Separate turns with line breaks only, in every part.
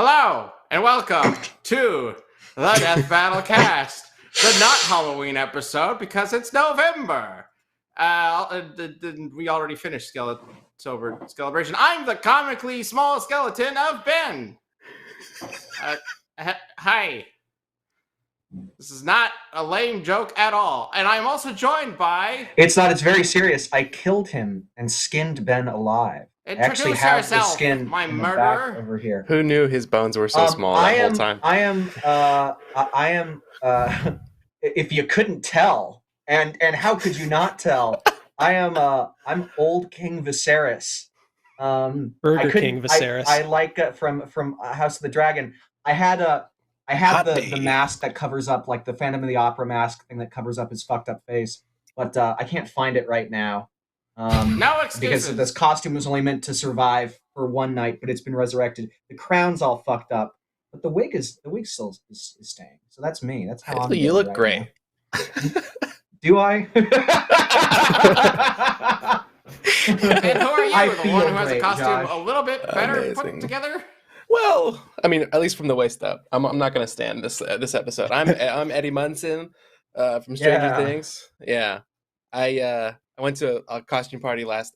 Hello, and welcome to the Death Battle Cast, the not Halloween episode because it's November. We already finished Sober Celebration. I'm the comically small skeleton of Ben. Hi. This is not a lame joke at all. And I'm also joined by...
It's not. It's very serious. I killed him and skinned Ben alive. I actually have
yourself,
the skin
my
in
murderer.
The back over here.
Who knew his bones were so small that whole time?
I am. If you couldn't tell, and how could you not tell? I'm old King Viserys.
Burger King Viserys.
I like from House of the Dragon. I have the mask that covers up, like the Phantom of the Opera mask thing that covers up his fucked up face, but I can't find it right now.
No excuses.
Because this costume was only meant to survive for one night, but it's been resurrected. The crown's all fucked up, but the wig still is staying. So that's me. That's how I'm.
You look
right
great.
Do I?
And who are you?
I
the
feel
one who has a
great,
costume
Josh.
a little bit better
Amazing.
put together?
Well, I mean, at least from the waist up. I'm not going to stand this episode. I'm Eddie Munson from Stranger Things. Yeah, I went to a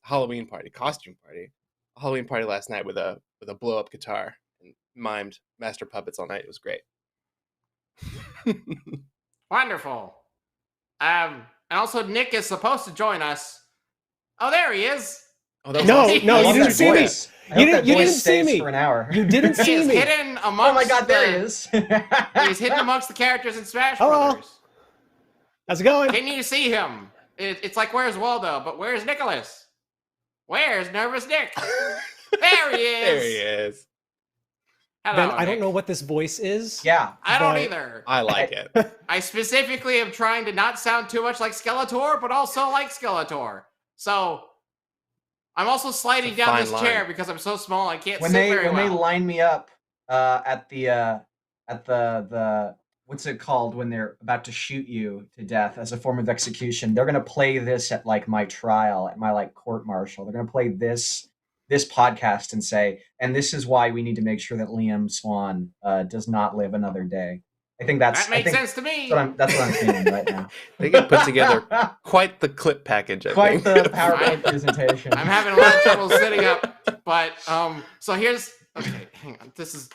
Halloween party last night with a blow up guitar and mimed Master Puppets all night. It was great.
Wonderful. And also Nick is supposed to join us. Oh, there he is.
Oh, that was
No,
awesome.
you didn't see me. You didn't see me
for an hour.
You didn't see
He's
me.
hidden amongst
Oh my God, there he is.
He's hidden amongst the characters in Smash
Hello.
Brothers.
How's it going?
Can you see him? It's like Where's Waldo, but where's Nicholas? Where's Nervous Nick? There he is.
There he is.
Hello,
Ben, I don't
Nick.
know what this voice is.
Yeah.
I don't
but-
either.
I like it.
I specifically am trying to not sound too much like Skeletor, but also like Skeletor. So I'm also sliding
It's a
down
fine
this
line.
chair because I'm so small I can't
When
sit
they
very well.
line me up at the what's it called when they're about to shoot you to death as a form of execution, they're gonna play this at like my trial, at my like court martial. They're gonna play this podcast and say, and this is why we need to make sure that Liam Swan does not live another day. I think that
makes sense to me.
That's what I'm feeling right now.
They can put together quite the clip package. I
Quite
think.
the PowerPoint presentation.
I'm having a lot of trouble sitting up, but so here's okay. Hang on, this is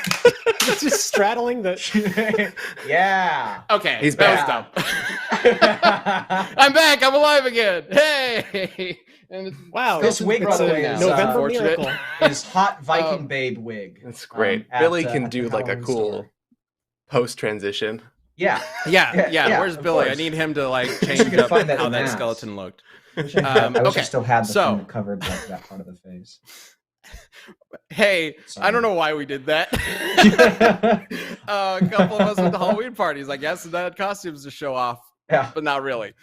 It's just straddling the.
Yeah.
okay.
He's
that
back.
was dumb. I'm back. I'm alive again. Hey. And
Wow.
This wig, by
it's
the
a
way, is,
November
unfortunate.
miracle.
Is hot Viking babe wig.
That's great.
at,
Billy can
at
do
the
like a
Halloween
cool
store.
post transition.
Yeah.
yeah.
Yeah,
Where's
of
Billy? I
course.
need him to like
you
change
could
up
find that
how
in
that
masks.
skeleton looked.
I wish I
Okay,
still had the
so-
thing that covered like, that part of the face.
Hey,
Sorry.
I don't know why we did that. A couple of us went to Halloween parties, I guess, and had costumes to show off,
Yeah.
but not really.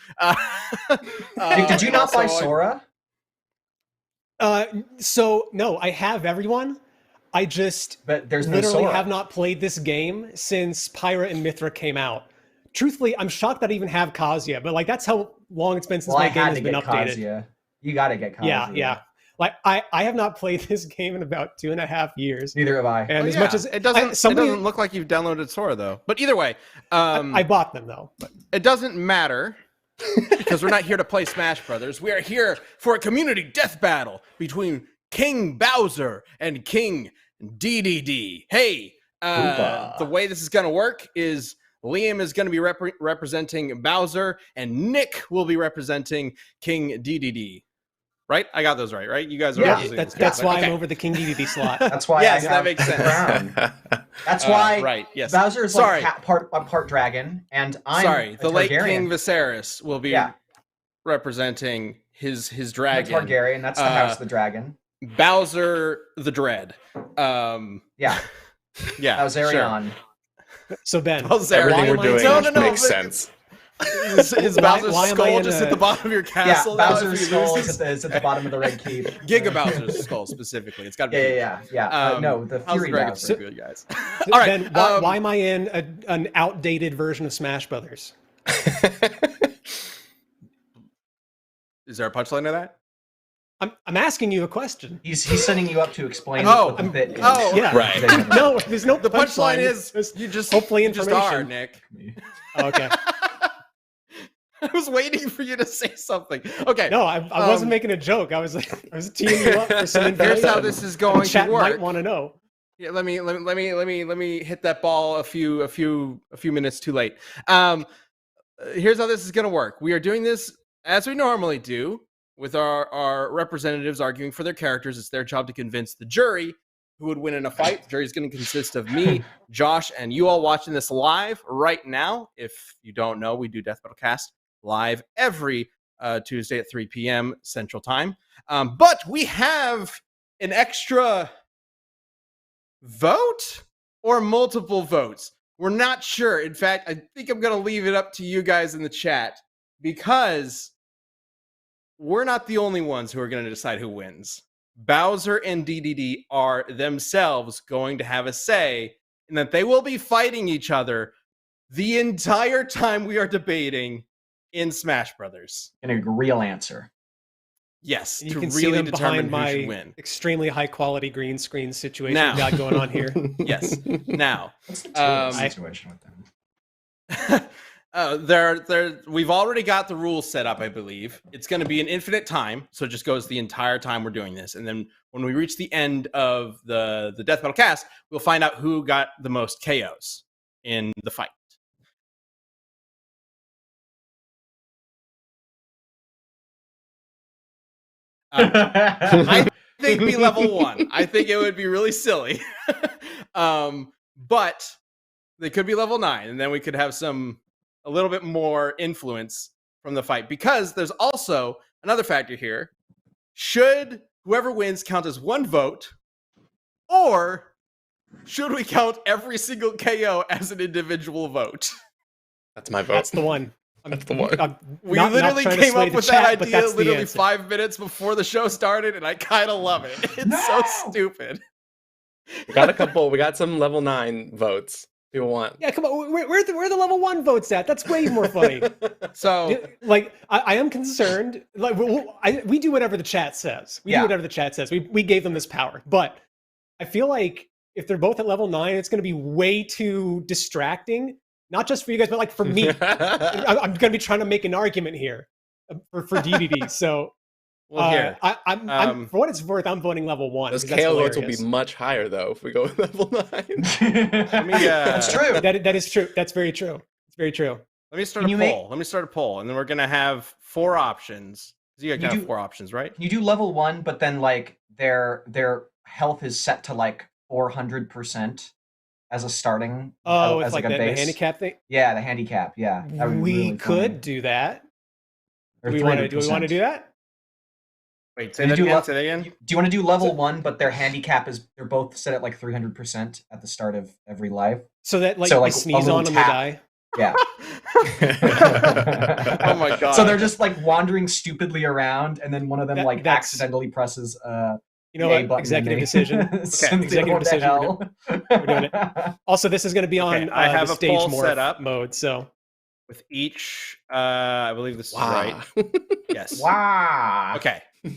Did you not buy
also,
Sora?
So no, I have everyone. I just
But there's no
literally
Sora.
have not played this game since Pyra and Mithra came out. Truthfully, I'm shocked that I even have Kazuya, but like that's how long it's been since
Well, I
my game
had
has
to
been
get
updated.
Kazuya. You got to get Kazuya.
Yeah. Like I have not played this game in about 2.5 years.
Neither have I.
And
Well,
as
yeah,
much as
it doesn't,
somebody,
it doesn't look like you've downloaded Sora though. But either way,
I bought them though. But
it doesn't matter because we're not here to play Smash Brothers. We are here for a community death battle between King Bowser and King Dedede. Hey,
Oopa.
the way this is going to work is Liam is going to be representing Bowser, and Nick will be representing King Dedede. Right? I got those right? You guys are
Yeah,
representing
that's
this
that's
guy.
why
Okay.
I'm over the King Dedede slot.
That's why
Yes,
I
that
have
makes
the
sense.
crown. That's why
Right, yes.
Bowser is
Sorry.
like part dragon, and I'm
Sorry,
a
the late
Targaryen.
King Viserys will be
Yeah.
representing his
I'm a
dragon.
Targaryen. That's the House of the Dragon.
Bowser the Dread.
Yeah.
Yeah.
Bowserion.
So Ben,
Bowser.
Everything
why
we're
am I
doing
in-
No,
makes
but-
sense.
Sure. Is
Why-
Bowser's
why am I
skull
in
just
a-
at the bottom of your
Yeah,
castle? now if
Bowser's
he
skull
loses?
is at the bottom of the Red Keep.
Giga Bowser's skull specifically. It's got to be.
Yeah. No, the
how's
Fury
dragon
Bowser.
for you guys? All right.
Ben, why am I in an outdated version of Smash Brothers?
Is there a punchline to that?
I'm asking you a question.
He's setting you up to explain
Oh,
what the bit is.
oh,
Yeah.
Right.
No, there's no
The punchline
punchline.
is
There's
you just
hopefully
you just are,
information.
Nick.
Oh, okay.
I was waiting for you to say something. Okay.
No, I wasn't making a joke. I was teeing you up for some information.
Here's how this is going to
Chat
work.
might want to know.
Yeah, let me hit that ball a few minutes too late. Here's how this is going to work. We are doing this as we normally do, with our representatives arguing for their characters. It's their job to convince the jury who would win in a fight. The jury is going to consist of me, Josh, and you all watching this live right now. If you don't know, we do Death Battle Cast live every Tuesday at 3 p.m. Central Time. But we have an extra vote or multiple votes. We're not sure. In fact, I think I'm going to leave it up to you guys in the chat, because we're not the only ones who are going to decide who wins. Bowser and Dedede are themselves going to have a say in that they will be fighting each other the entire time we are debating in Smash Brothers.
And a real answer.
Yes,
You
to
can see
really
them
determine
behind
who should
my
win.
extremely high quality green screen situation
Now.
we got going on here.
Yes. Now,
What's the toilet
I-
situation with them?
we've already got the rules set up, I believe. It's going to be an infinite time, so it just goes the entire time we're doing this. And then when we reach the end of the Death Battle Cast, we'll find out who got the most KOs in the fight. I think be level 1. I think it would be really silly. But they could be level 9, and then we could have a little bit more influence from the fight, because there's also another factor here. Should whoever wins count as one vote, or should we count every single KO as an individual vote?
That's my vote.
That's the one.
That's the one.
We
Not
literally
trying to
came
sway
up
the
with
chat,
that
but
idea
that's the
literally
answer.
5 minutes before the show started, and I kind of love it. It's so stupid.
We got some level 9 votes. People want.
Yeah, come on. Where the level 1 votes at? That's way more funny.
So
Like, I am concerned. Like, we do whatever the chat says. We do whatever the chat says. We gave them this power. But I feel like if they're both at level 9, it's going to be way too distracting. Not just for you guys, but like for me. I'm going to be trying to make an argument here for DDD. So,
well, here.
I'm for what it's worth, I'm voting level 1.
Those
because that's
KO votes will
hilarious.
be much higher though if we go with level 9.
That's true.
That is true. That's very true. It's very true.
Let me start a poll. Let me start a poll, and then we're gonna have 4 options. You got 4 options, right?
You do level 1, but then like their health is set to like 400% as a starting.
Oh,
as
it's like
a
the
base.
handicap thing.
Yeah, the handicap. Yeah, that would be
We
really
could
funny.
do that.
Or
Do we want to do
300%.
that?
Wait, say
You
that
do
again.
le-
Say that again.
Do you want to do level 1, but their handicap is they're both set at like 300% at the start of every life?
So that like
So,
you
like, a
sneeze
little
on them, they
tap.
die.
Yeah.
Oh my god.
So they're just like wandering stupidly around, and then one of them like
That's-
accidentally presses
You know
the A
what?
button
Executive
and they
decision.
send the
executive
other to
decision.
hell.
We're doing it. Also, this is going to be on
Okay, I have
the
a
stage
poll
morph
set up.
mode. So
With each, I believe this is right. Yes.
Wow.
Okay.
I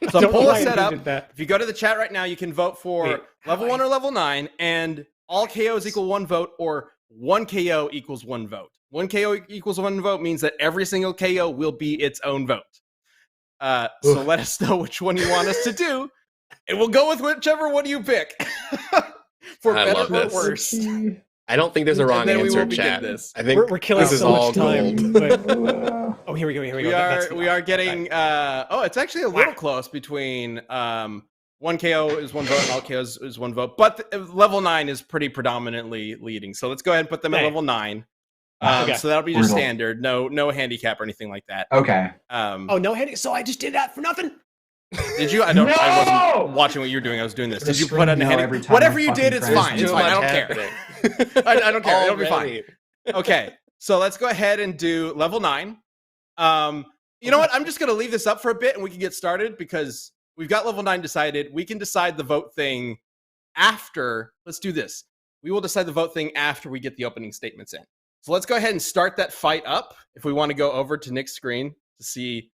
So
don't know
poll
why
is
I
set up.
did that.
If you go to the chat right now, you can vote for
Wait,
level 1 or level 9, and all KOs equal 1 vote, or 1 KO equals 1 vote. 1 KO equals 1 vote means that every single KO will be its own vote. So let us know which one you want us to do, and we'll go with whichever one you pick. For
I
better
love
or
this.
worse.
I don't think there's a
And
wrong
then we
answer,
will begin
chat.
this.
I think
We're killing
this is
so
all
much time.
gold.
But, oh, here we go. Here we go. That's the
We are getting. It's actually a little close between 1 KO is 1 vote and all KOs is 1 vote, but level 9 is pretty predominantly leading. So let's go ahead and put them at
Dang.
level 9.
Okay.
So that'll be just
Brutal.
standard. No handicap or anything like that.
Okay.
Oh no, Henry! So I just did that for nothing.
Did you? I don't. I
No!
wasn't watching what you were doing. I was doing this.
For the
Did you
screen
put on a
no
handicap?
every time
Whatever
my
you did,
fucking
it's
friends
fine.
do
It's
it.
fine. I don't care. I don't care. It'll be fine.
Already.
Okay, so let's go ahead and do level 9. You know what? I'm just going to leave this up for a bit and we can get started because we've got level 9 decided. We can decide the vote thing after. Let's do this. We will decide the vote thing after we get the opening statements in. So let's go ahead and start that fight up. If we want to go over to Nick's screen to see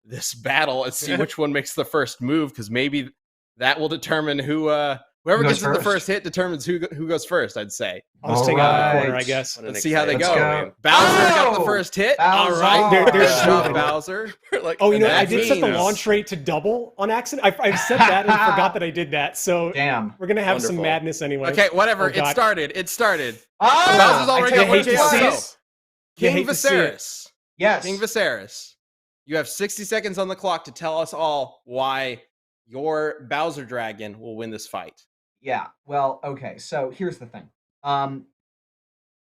this battle and see which one makes the first move, because maybe that will determine whoever gets the first hit determines who goes first, I'd say.
I'll just take out of the corner, I guess.
Let's see how they go.
Go.
Bowser got the first hit.
Bowser.
All right.
They're
Good job,
moving.
Bowser.
I did set the launch rate to double on accident. I set that and forgot that I did that. So
damn,
we're going to have some madness anyway.
Okay, whatever.
Oh,
it started.
Oh,
Bowser's already got one chance. King
to see it.
Viserys.
Yes.
King Viserys. You have 60 seconds on the clock to tell us all why your Bowser Dragon will win this fight.
Yeah. Well, okay. So here's the thing.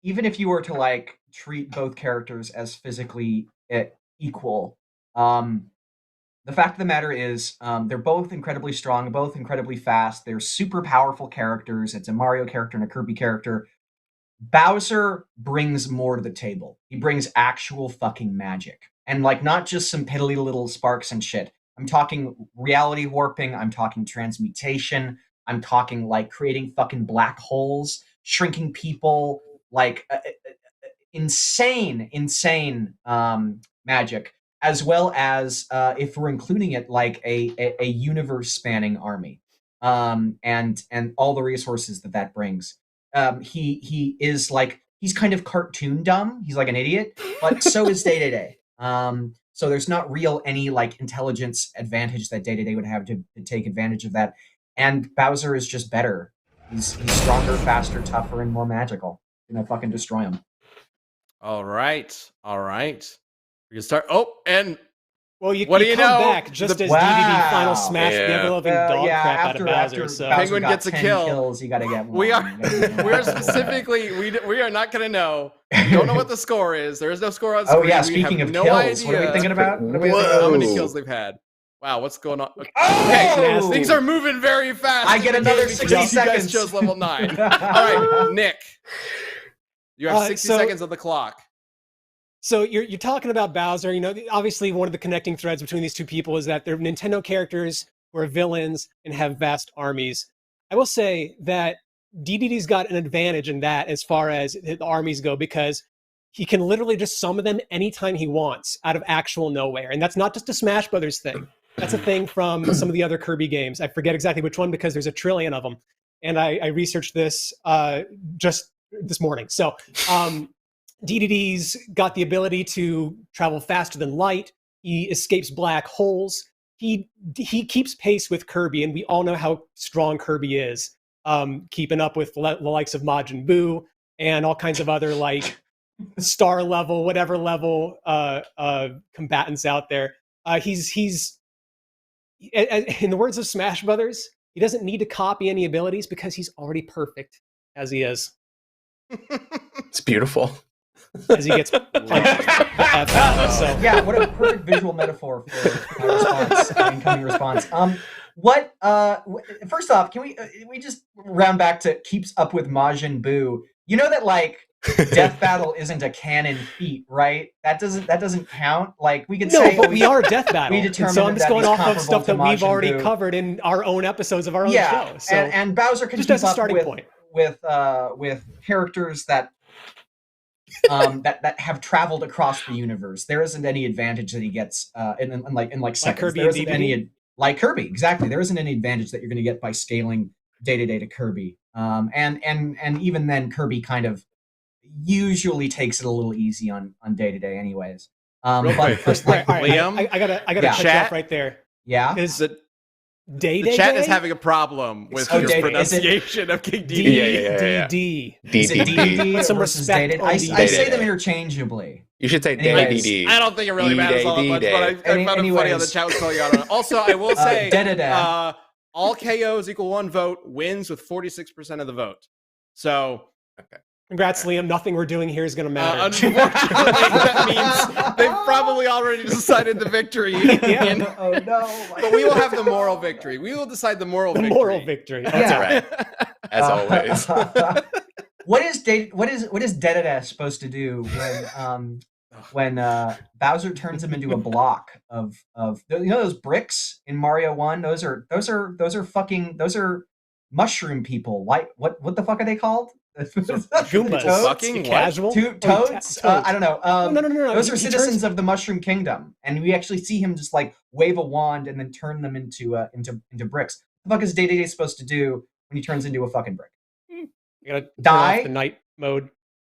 Even if you were to like treat both characters as physically equal, the fact of the matter is they're both incredibly strong, both incredibly fast. They're super powerful characters. It's a Mario character and a Kirby character. Bowser brings more to the table. He brings actual fucking magic. And like not just some piddly little sparks and shit. I'm talking reality warping. I'm talking transmutation. I'm talking like creating fucking black holes, shrinking people, like insane magic, as well as if we're including it like a universe spanning army, and all the resources that brings. He is like, he's kind of cartoon dumb. He's like an idiot, but so is Dedede. So there's not any like intelligence advantage that Dedede would have to take advantage of that. And Bowser is just better. He's stronger, faster, tougher, and more magical. Gonna fucking destroy him.
All right. We can start. Oh, and
well, you
what do you know?
Back just as DDD final smash the ever-loving dog crap out of Bowser.
After
So
Bowser
Penguin
got
gets a
10
kill.
Kills, you gotta get one.
We are specifically we are not going to know. We don't know what the score is. There is no score on screen.
Oh yeah,
We
speaking
have
of
no
kills,
idea
what are we thinking about?
how many kills they've had. Wow, what's going on? Okay,
Oh!
things are moving very fast.
I get
in the
another
game
60
because you guys
seconds.
chose level 9. All right, Nick. You have 60 seconds on the clock.
So you're talking about Bowser. You know, obviously one of the connecting threads between these two people is that they're Nintendo characters who are villains and have vast armies. I will say that DDD's got an advantage in that as far as the armies go, because he can literally just summon them anytime he wants out of actual nowhere. And that's not just a Smash Brothers thing. That's a thing from some of the other Kirby games. I forget exactly which one because there's a trillion of them. And I researched this just this morning. So DDD's got the ability to travel faster than light. He escapes black holes. He keeps pace with Kirby, and we all know how strong Kirby is, keeping up with the likes of Majin Buu and all kinds of other like star level, whatever level combatants out there. He's in the words of Smash Brothers, he doesn't need to copy any abilities because he's already perfect as he is.
It's beautiful.
As he gets punched at battle, so.
Yeah, what a perfect visual metaphor for my response, my incoming response. First off, can we just round back to keeps up with Majin Buu? You know that like Death Battle isn't a canon feat, right? That doesn't count. Like we could say,
but we are Death Battle.
We determined
so I'm just
that
going
he's
off of stuff that
comparable to
we've already
Majin Buu.
covered in our own episodes of our own show. So
and Bowser can
just
keep
as a
up
starting point.
with characters that that have traveled across the universe. There isn't any advantage that he gets in seconds.
Kirby
there
and
isn't
DDD?
any like Kirby, exactly. There isn't any advantage that you're going to get by scaling Dedede to Kirby. And even then, Kirby kind of usually takes it a little easy on Dedede, anyways.
Real quick,
But like,
Liam,
I gotta
Yeah.
cut you off right there.
yeah.
Is
the
Dedede?
chat is having a problem with
Oh,
his
Dedede.
pronunciation of King
D
Dedede.
D.
Is it DDD
Put some
versus
respect
Dedede?
on
I say
Dedede.
them interchangeably.
You should say
Anyways,
DDD.
I don't think it really matters all that much, but I found it funny how the
Anyways.
chat was calling you out on it. Also, I will say,
Dedede.
all KOs equal 1 vote wins with 46% of the vote. So,
Congrats, Liam. Nothing we're doing here is going to matter.
unfortunately, that means they've probably already decided the victory. And-
Oh no!
but we will have the moral victory. We will decide the moral
the
victory.
moral victory.
That's
Yeah.
all right. As always.
What is Dedede supposed to do when Bowser turns him into a block of those bricks in Mario 1? Those are mushroom people. Why what the fuck are they called?
Goombas.
Toads?
Fucking what?
Casual.
Toads? I don't know.
No.
Those are
He
citizens of the Mushroom Kingdom, and we actually see him just like wave a wand and then turn them into bricks. What the fuck is Dedede supposed to do when he turns into a fucking brick?
You gotta turn
Die?
off the night mode.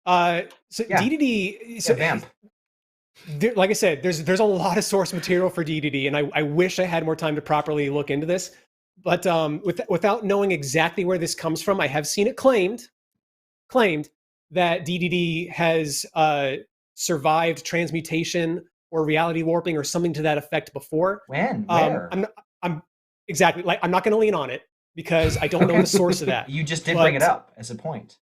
So
Yeah.
Dedede. So
vamp.
like I said, there's a lot of source material for Dedede, and I wish I had more time to properly look into this. But without knowing exactly where this comes from, I have seen it claimed that Dedede has survived transmutation or reality warping or something to that effect before.
When? Where?
I'm exactly like I'm not going to lean on it because I don't know the source of that.
You just did bring it up as a point.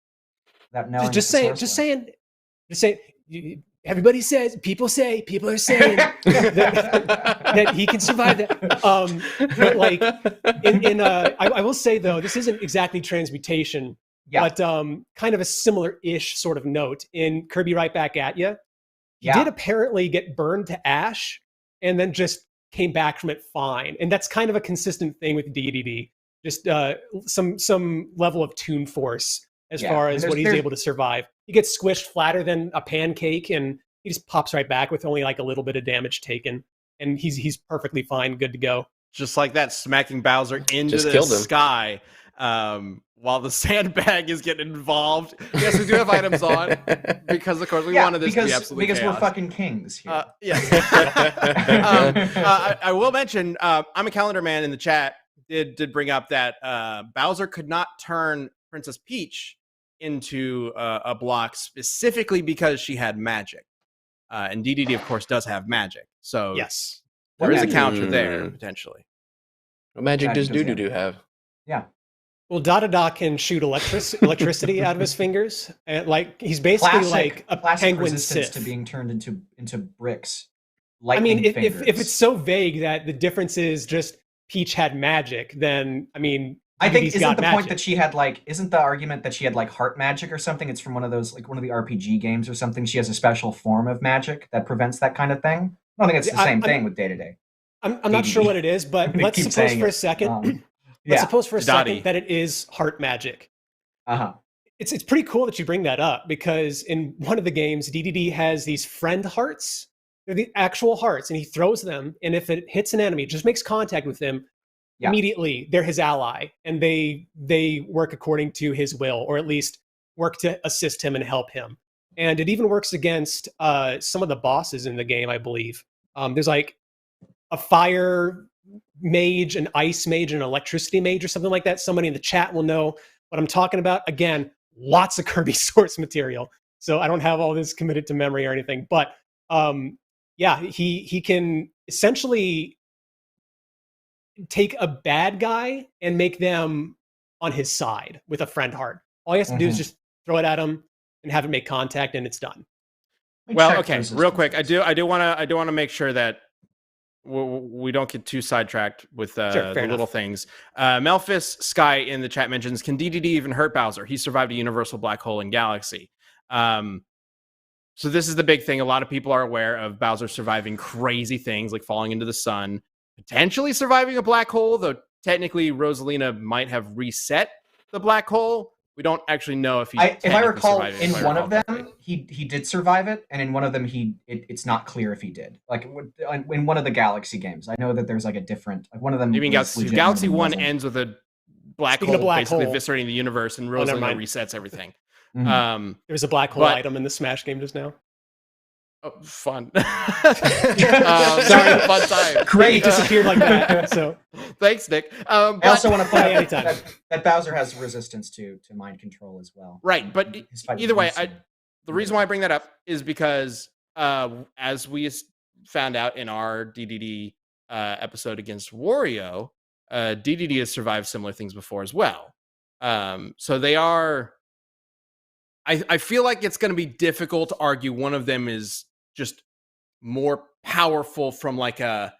Without knowing
Just saying. Everybody says, people are saying that he can survive that. But like, I will say though, this isn't exactly transmutation, but kind of a similar-ish sort of note in Kirby Right Back at Ya. He did apparently get burned to ash and then just came back from it fine, and that's kind of a consistent thing with DDD. Just some level of toon force as far as what he's able to survive. He gets squished flatter than a pancake, and he just pops right back with only like a little bit of damage taken, and he's perfectly fine, good to go.
Just like that, smacking Bowser into the sky while the sandbag is getting involved. Yes, we do have items on because, of course, we wanted this to be absolutely
because
chaos.
we're fucking kings here.
Yes. I will mention, I'm a calendar man in the chat. Did bring up that Bowser could not turn Princess Peach into a block specifically because she had magic, and DDD of course does have magic, so
yes,
there is a counter there potentially.
What magic does Dedede have?
Yeah,
well, Dedede can shoot electricity out of his fingers, and like he's basically like a penguin Sith
to being turned into bricks.
I mean, if it's so vague that the difference is just Peach had magic, then I mean,
I think isn't the point that she had like isn't the argument that she had like heart magic or something? It's from one of those like one of the RPG games or something. She has a special form of magic that prevents that kind of thing. I don't think it's the same thing with Dedede.
I'm not sure what it is, but let's suppose for a second. Let's suppose for a second that it is heart magic. It's pretty cool that you bring that up because in one of the games, DDD has these friend hearts. They're the actual hearts, and he throws them, and if it hits an enemy, it just makes contact with them. Immediately they're his ally, and they work according to his will, or at least work to assist him and help him. And it even works against some of the bosses in the game, I believe. There's like a fire mage, an ice mage, and an electricity mage, or something like that. Somebody in the chat will know what I'm talking about. Again, lots of Kirby source material, so I don't have all this committed to memory or anything. But he can essentially take a bad guy and make them on his side with a friend heart. All he has to do is just throw it at him and have it make contact, and it's done.
Well, okay, real quick, I do want to make sure that we don't get too sidetracked with the little things. Melphis Sky in the chat mentions, can DDD even hurt Bowser? He survived a universal black hole in Galaxy. So this is the big thing. A lot of people are aware of Bowser surviving crazy things like falling into the sun, potentially surviving a black hole, though technically Rosalina might have reset the black hole. We don't actually know if he.
If I recall, in one of them, he did survive it, and in one of them, it's not clear if he did. Like in one of the Galaxy games, I know that there's like a different. Like one of them.
You mean Galaxy 1 ends with a black hole basically eviscerating the universe, and Rosalina resets everything.
There was a black hole item in the Smash game just now.
Oh, fun. Sorry, fun time.
Great, it disappeared like that. So
thanks, Nick.
I also want to point out that Bowser has resistance to mind control as well.
Right, but either way, the reason why I bring that up is because as we found out in our DDD episode against Wario, DDD has survived similar things before as well. So they are. I feel like it's going to be difficult to argue one of them is just more powerful from like a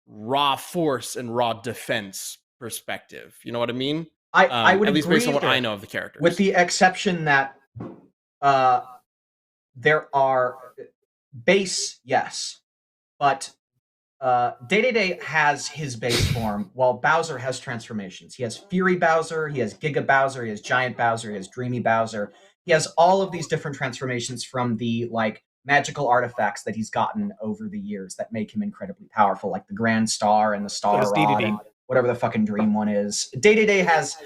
raw force and raw defense perspective. You know what I mean?
I would
at least
agree
based on what I know of the characters.
With the exception that there are base, yes, but Dedede has his base form, while Bowser has transformations. He has Fury Bowser, he has Giga Bowser, he has Giant Bowser, he has Dreamy Bowser. He has all of these different transformations from the magical artifacts that he's gotten over the years that make him incredibly powerful, like the Grand Star and the Star Rod and whatever the fucking Dream one is. Dedede has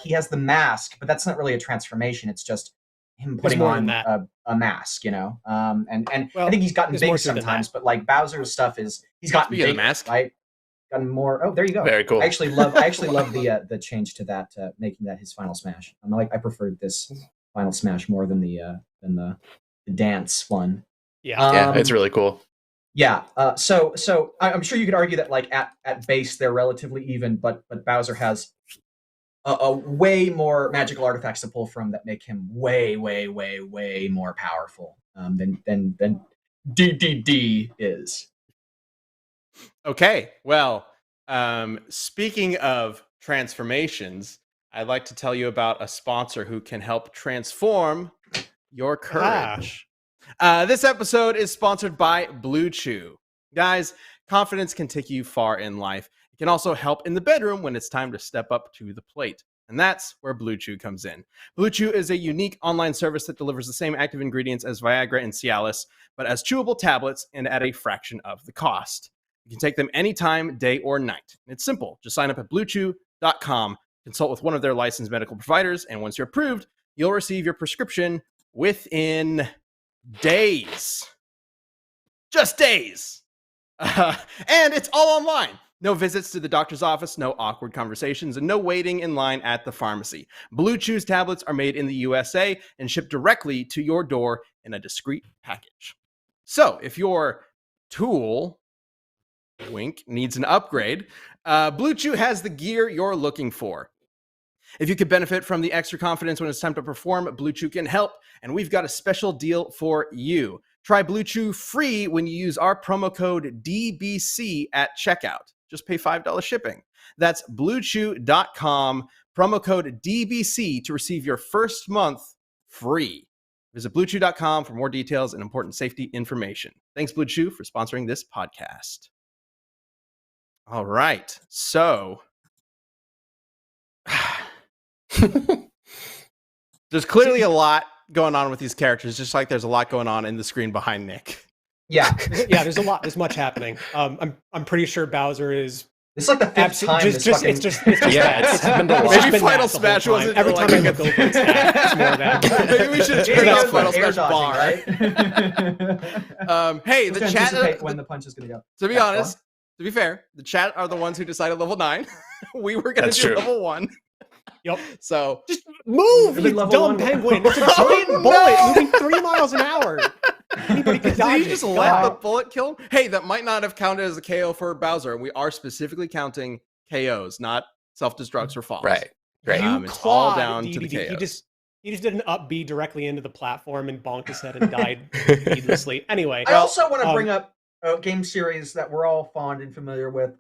he has the mask, but that's not really a transformation. It's just him putting on a mask, and well, I think he's gotten big sometimes, but like Bowser's stuff is he's gotten big, mask, right? Gotten more. Oh, there you go.
Very cool.
I actually love the change to that, making that his final smash. I preferred this final smash more than the dance one.
Yeah, it's really cool.
Yeah. So I'm sure you could argue that at base they're relatively even, but Bowser has a way more magical artifacts to pull from that make him way more powerful than DDD is.
Okay, well, speaking of transformations, I'd like to tell you about a sponsor who can help transform your courage. This episode is sponsored by Blue Chew. Guys, confidence can take you far in life. It can also help in the bedroom when it's time to step up to the plate. And that's where Blue Chew comes in. Blue Chew is a unique online service that delivers the same active ingredients as Viagra and Cialis, but as chewable tablets and at a fraction of the cost. You can take them anytime, day or night. It's simple. Just sign up at bluechew.com, consult with one of their licensed medical providers, and once you're approved, you'll receive your prescription within days. Just days. And it's all online. No visits to the doctor's office, no awkward conversations, and no waiting in line at the pharmacy. Blue Chew's tablets are made in the USA and shipped directly to your door in a discreet package. So if your tool, wink, needs an upgrade, Blue Chew has the gear you're looking for. If you could benefit from the extra confidence when it's time to perform, Blue Chew can help, and we've got a special deal for you. Try Blue Chew free when you use our promo code DBC at checkout. Just pay $5 shipping. That's bluechew.com, promo code DBC to receive your first month free. Visit bluechew.com for more details and important safety information. Thanks, Blue Chew, for sponsoring this podcast. All right, so there's clearly a lot going on with these characters, just like there's a lot going on in the screen behind Nick.
Yeah,
there's a lot. There's much happening. I'm pretty sure Bowser is.
It's like the fifth time.
It's just
maybe Final Smash wasn't
every time I look over. It's more of that.
Maybe we should turn off Final Smash bar.
Right?
Hey, the chat.
When the punch is gonna go.
To be honest, to be fair, the chat are the ones who decided level 9. We were gonna do level 1.
Yep.
So
just move, you dumb penguin. It's a giant bullet moving 3 miles an hour. Anybody can dodge.
Did you just let the bullet kill him? Hey, that might not have counted as a KO for Bowser, and we are specifically counting KOs, not self-destructs or falls.
Right.
It's all down to the KOs.
He just did an up B directly into the platform and bonked his head and died needlessly. Anyway,
I also want to bring up a game series that we're all fond and familiar with,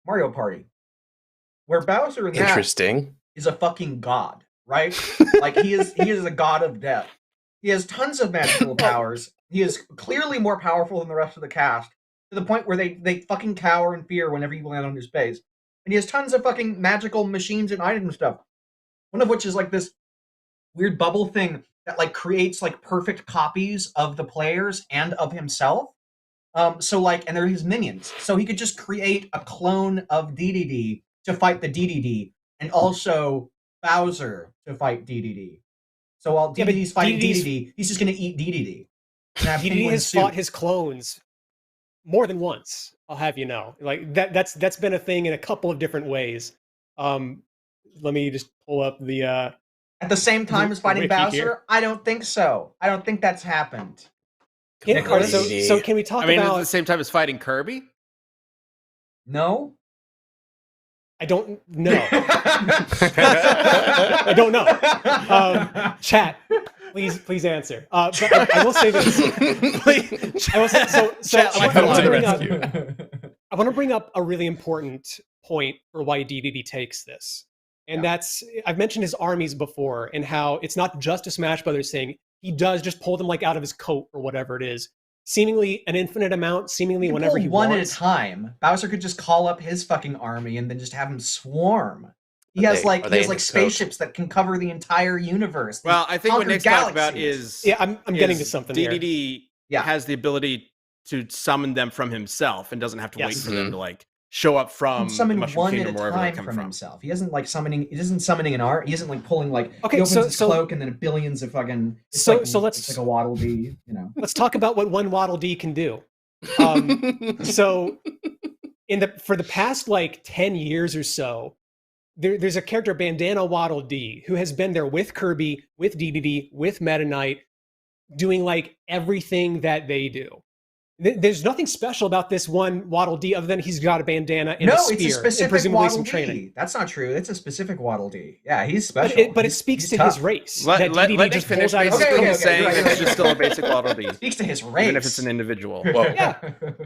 Mario Party, where Bowser is a fucking god, right? Like he is a god of death. He has tons of magical powers. He is clearly more powerful than the rest of the cast, to the point where they fucking cower in fear whenever you land on his base. And he has tons of fucking magical machines and items and stuff. One of which is like this weird bubble thing that like creates like perfect copies of the players and of himself. And they're his minions. So he could just create a clone of Dedede to fight the Dedede, and also Bowser to fight Dedede. So while Dedede's fighting Dedede, he's just going to eat Dedede.
Dedede has fought his clones more than once. I'll have you know, like that's been a thing in a couple of different ways. Let me just pull up the.
At the same time as fighting Bowser, here. I don't think so. I don't think that's happened.
So can we talk about
at the same time as fighting Kirby?
No.
I don't know. I don't know. Chat, please answer. But I will say this. I will say, I want to bring up a really important point for why DDD takes this. And that's, I've mentioned his armies before and how it's not just a Smash Brothers thing. He does just pull them like out of his coat or whatever it is. seemingly an infinite amount, seemingly whenever he
one
wants.
at a time. Bowser could just call up his fucking army and then just have them swarm. He has
Are they in his
spaceships that can cover the entire universe.
Well, I think what
conquered
Nick's talking about
galaxies.
is
I'm getting to something here.
DDD has the ability to summon them from himself and doesn't have to wait for them to like show up from the Mushroom Kingdom or wherever they come from.
Himself. He isn't like summoning. He isn't summoning an art. He isn't like pulling like.
Okay,
he opens his cloak and then billions of fucking. It's like a Waddle Dee. You know.
Let's talk about what one Waddle Dee can do. So, for the past like 10 years or so, there's a character, Bandana Waddle Dee, who has been there with Kirby, with DDD, with Meta Knight, doing like everything that they do. There's nothing special about this one Waddle Dee other than he's got a bandana and a spear.
It's a specific
and presumably
Waddle
some
Dee.
training.
That's not true. It's a specific Waddle Dee. Yeah, he's special.
But it speaks to
tough.
his race.
Let Nick
just
finish
pulls out
basically
his
saying that it's just still a basic Waddle Dee.
Speaks to his race.
Even if it's an individual.
Whoa.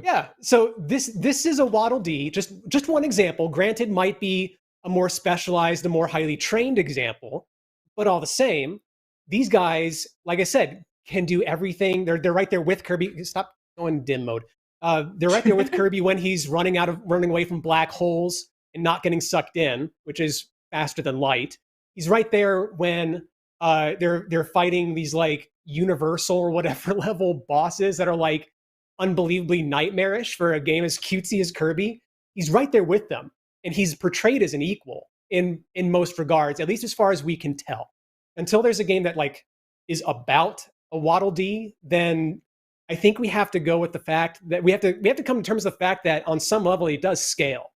Yeah. So this is a Waddle Dee. Just one example. Granted, might be a more specialized, a more highly trained example, but all the same, these guys, like I said, can do everything. They're right there with Kirby. Stop going dim mode. They're right there with Kirby when he's running away from black holes and not getting sucked in, which is faster than light. He's right there when they're fighting these like universal or whatever level bosses that are like unbelievably nightmarish for a game as cutesy as Kirby. He's right there with them, and he's portrayed as an equal in most regards, at least as far as we can tell. Until there's a game that like is about a Waddle Dee, then I think we have to go with the fact that we have to come to terms with the fact that on some level it does scale.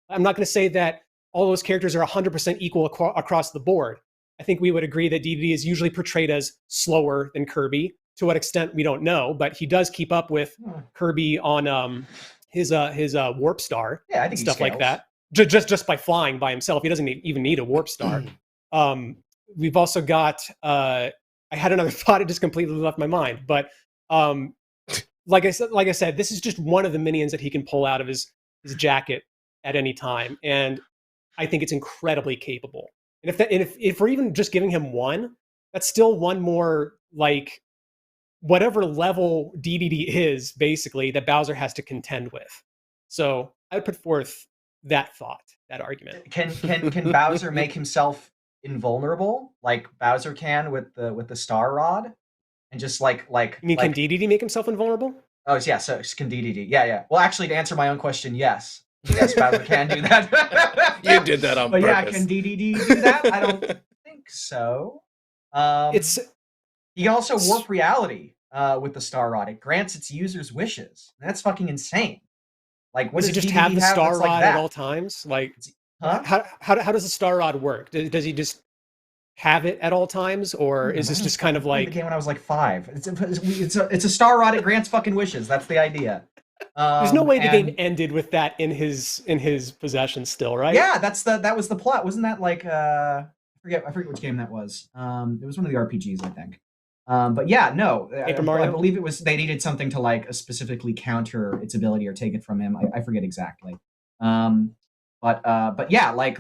I'm not going to say that all those characters are 100% equal across the board. I think we would agree that DDD is usually portrayed as slower than Kirby. To what extent, we don't know, but he does keep up with Kirby on his warp star.
Yeah, I think
stuff like that. Just by flying by himself, he doesn't even need a warp star. We've also got. I had another thought; it just completely left my mind, but. Like I said, this is just one of the minions that he can pull out of his jacket at any time, and I think it's incredibly capable. And if we're even just giving him one, that's still one more like whatever level DDD is basically that Bowser has to contend with. So I would put forth that argument.
Can Bowser make himself invulnerable like Bowser can with the Star Rod? And just like
you mean, can DDD make himself invulnerable?
Oh yeah, so can DDD? Yeah. Well, actually, to answer my own question, yes, Bowser can do that.
You did that on purpose.
But yeah, can DDD do that? I don't think so. He can also warp reality with the Star Rod. It grants its users wishes. That's fucking insane. Like, what
does he just have the Star Rod at all times? Like, how does the Star Rod work? Does he just have it at all times, or is this just kind of like?
I came when I was like 5. It's a Star Rod. It grants fucking wishes. That's the idea.
There's no way the game ended with that in his possession still, right?
Yeah, that was the plot. Wasn't that like I forget which game that was. It was one of the RPGs, I think. But yeah, no, I believe it was they needed something to like specifically counter its ability or take it from him. I forget exactly. But yeah, like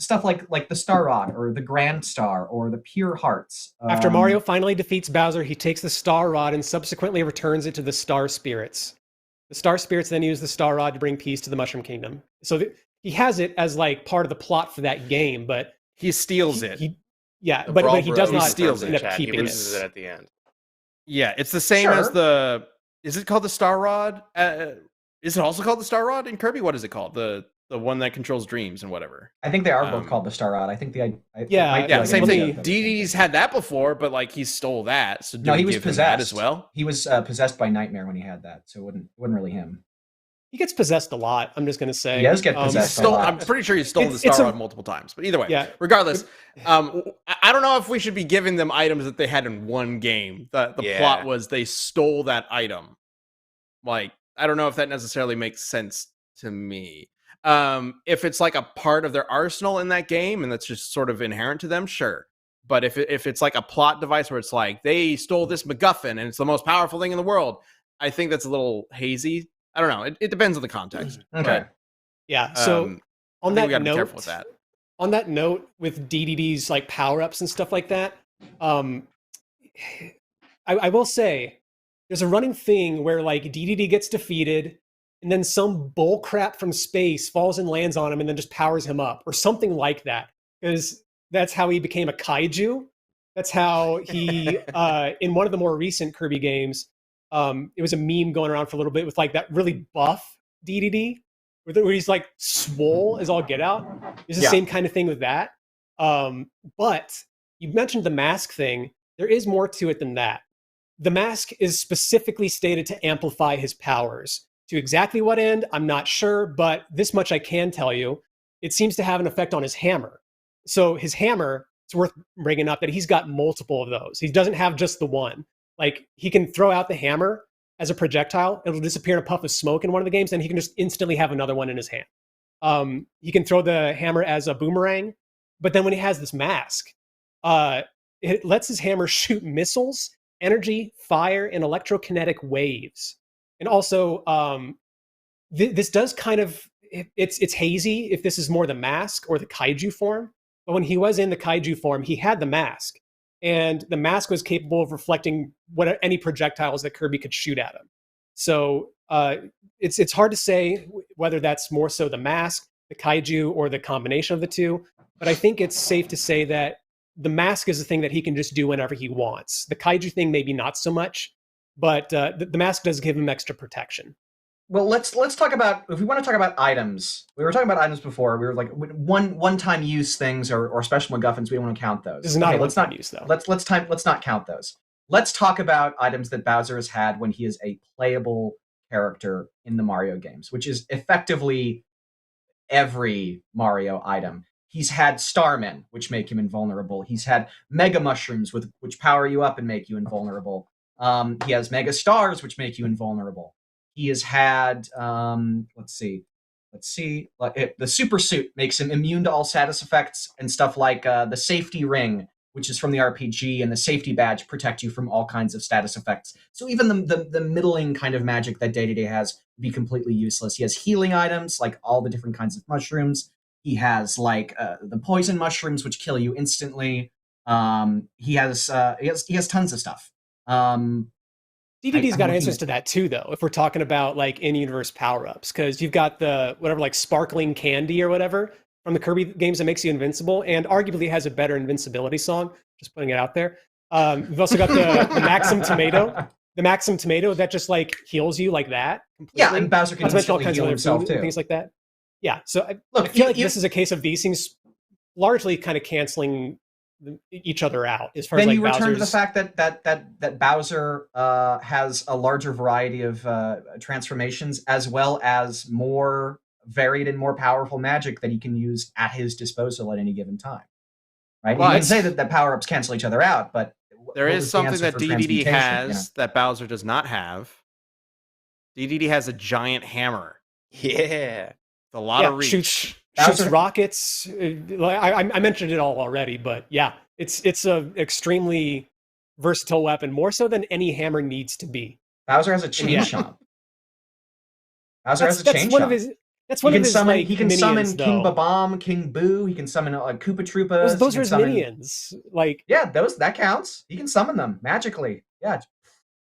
stuff like the Star Rod or the Grand Star or the Pure Hearts.
After Mario finally defeats Bowser, he takes the Star Rod and subsequently returns it to the Star Spirits. The Star Spirits then use the Star Rod to bring peace to the Mushroom Kingdom. So he has it as like part of the plot for that game, but
he steals it.
But he does not
steals
end
it.
up keeping
he loses it at the end.
Yeah, it's the same as the. Is it called the Star Rod? Is it also called the Star Rod in Kirby? What is it called? The one that controls dreams and whatever.
I think they are both called the Star Rod. I think
same thing. DDD's had that before, but like he stole that. So
no, he was possessed
as well.
He was possessed by Nightmare when he had that, so it wasn't really him.
He gets possessed a lot. I'm just going to say.
He does get possessed a lot.
I'm pretty sure he's stolen the Star Rod multiple times. But either way, regardless, I don't know if we should be giving them items that they had in one game. The plot was they stole that item. Like, I don't know if that necessarily makes sense to me. If it's like a part of their arsenal in that game and that's just sort of inherent to them, sure. But if it's like a plot device where it's like they stole this MacGuffin and it's the most powerful thing in the world, I think that's a little hazy. I don't know. It depends on the context.
Okay.
But,
yeah. So on that note,
be careful with that.
On that note, with DDD's like power ups and stuff like that, I will say there's a running thing where like DDD gets defeated, and then some bull crap from space falls and lands on him, and then just powers him up, or something like that. Because that's how he became a kaiju. That's how he, in one of the more recent Kirby games, it was a meme going around for a little bit with like that really buff DDD, where he's like swole as all get out. It's the same kind of thing with that. But you mentioned the mask thing. There is more to it than that. The mask is specifically stated to amplify his powers. To exactly what end, I'm not sure, but this much I can tell you. It seems to have an effect on his hammer. So his hammer, it's worth bringing up that he's got multiple of those. He doesn't have just the one. Like, he can throw out the hammer as a projectile. It'll disappear in a puff of smoke in one of the games, and he can just instantly have another one in his hand. He can throw the hammer as a boomerang, but then when he has this mask, it lets his hammer shoot missiles, energy, fire, and electrokinetic waves. And also, this does kind of, it's hazy if this is more the mask or the kaiju form. But when he was in the kaiju form, he had the mask. And the mask was capable of reflecting any projectiles that Kirby could shoot at him. So it's hard to say whether that's more so the mask, the kaiju, or the combination of the two. But I think it's safe to say that the mask is a thing that he can just do whenever he wants. The kaiju thing, maybe not so much, but the mask does give him extra protection.
Well, let's talk about, if we want to talk about items. We were talking about items before. We were like one-time use things or special MacGuffins. We don't want to count those.
This is not a one-time use, though.
Let's not count those. Let's talk about items that Bowser has had when he is a playable character in the Mario games, which is effectively every Mario item. He's had Starmen, which make him invulnerable. He's had Mega Mushrooms, which power you up and make you invulnerable. He has Mega Stars, which make you invulnerable. He has had, let's see, the Super Suit makes him immune to all status effects and stuff like the Safety Ring, which is from the RPG, and the Safety Badge protect you from all kinds of status effects. So even the middling kind of magic that Dedede has would be completely useless. He has healing items, like all the different kinds of mushrooms. He has like the poison mushrooms, which kill you instantly. He has tons of stuff.
DDD's got answers to that too, though. If we're talking about like in-universe power-ups, because you've got the whatever like sparkling candy or whatever from the Kirby games that makes you invincible, and arguably has a better invincibility song. Just putting it out there. We've also got the Maxim Tomato. The Maxim Tomato that just like heals you like that. Completely.
Yeah, and Bowser can instantly heal himself too.
Things like that. Yeah, so I feel like this is a case of these things largely kind of canceling each other out as far as like
you return
Bowser's...
to the fact that Bowser has a larger variety of transformations, as well as more varied and more powerful magic that he can use at his disposal at any given time. Right? You can say that power-ups cancel each other out, but
there is something that DDD has that Bowser does not have. DDD has a giant hammer.
Yeah.
A lot of reach.
Shoots rockets. I mentioned it all already, but yeah, it's a extremely versatile weapon, more so than any hammer needs to be.
Bowser has a chain chomp. Bowser has a chain chomp.
That's one of his
he can
minions,
summon
though.
King Babam, King Boo. He can summon Koopa Troopas.
Those are his minions. Like,
yeah, that counts. He can summon them magically. Yeah,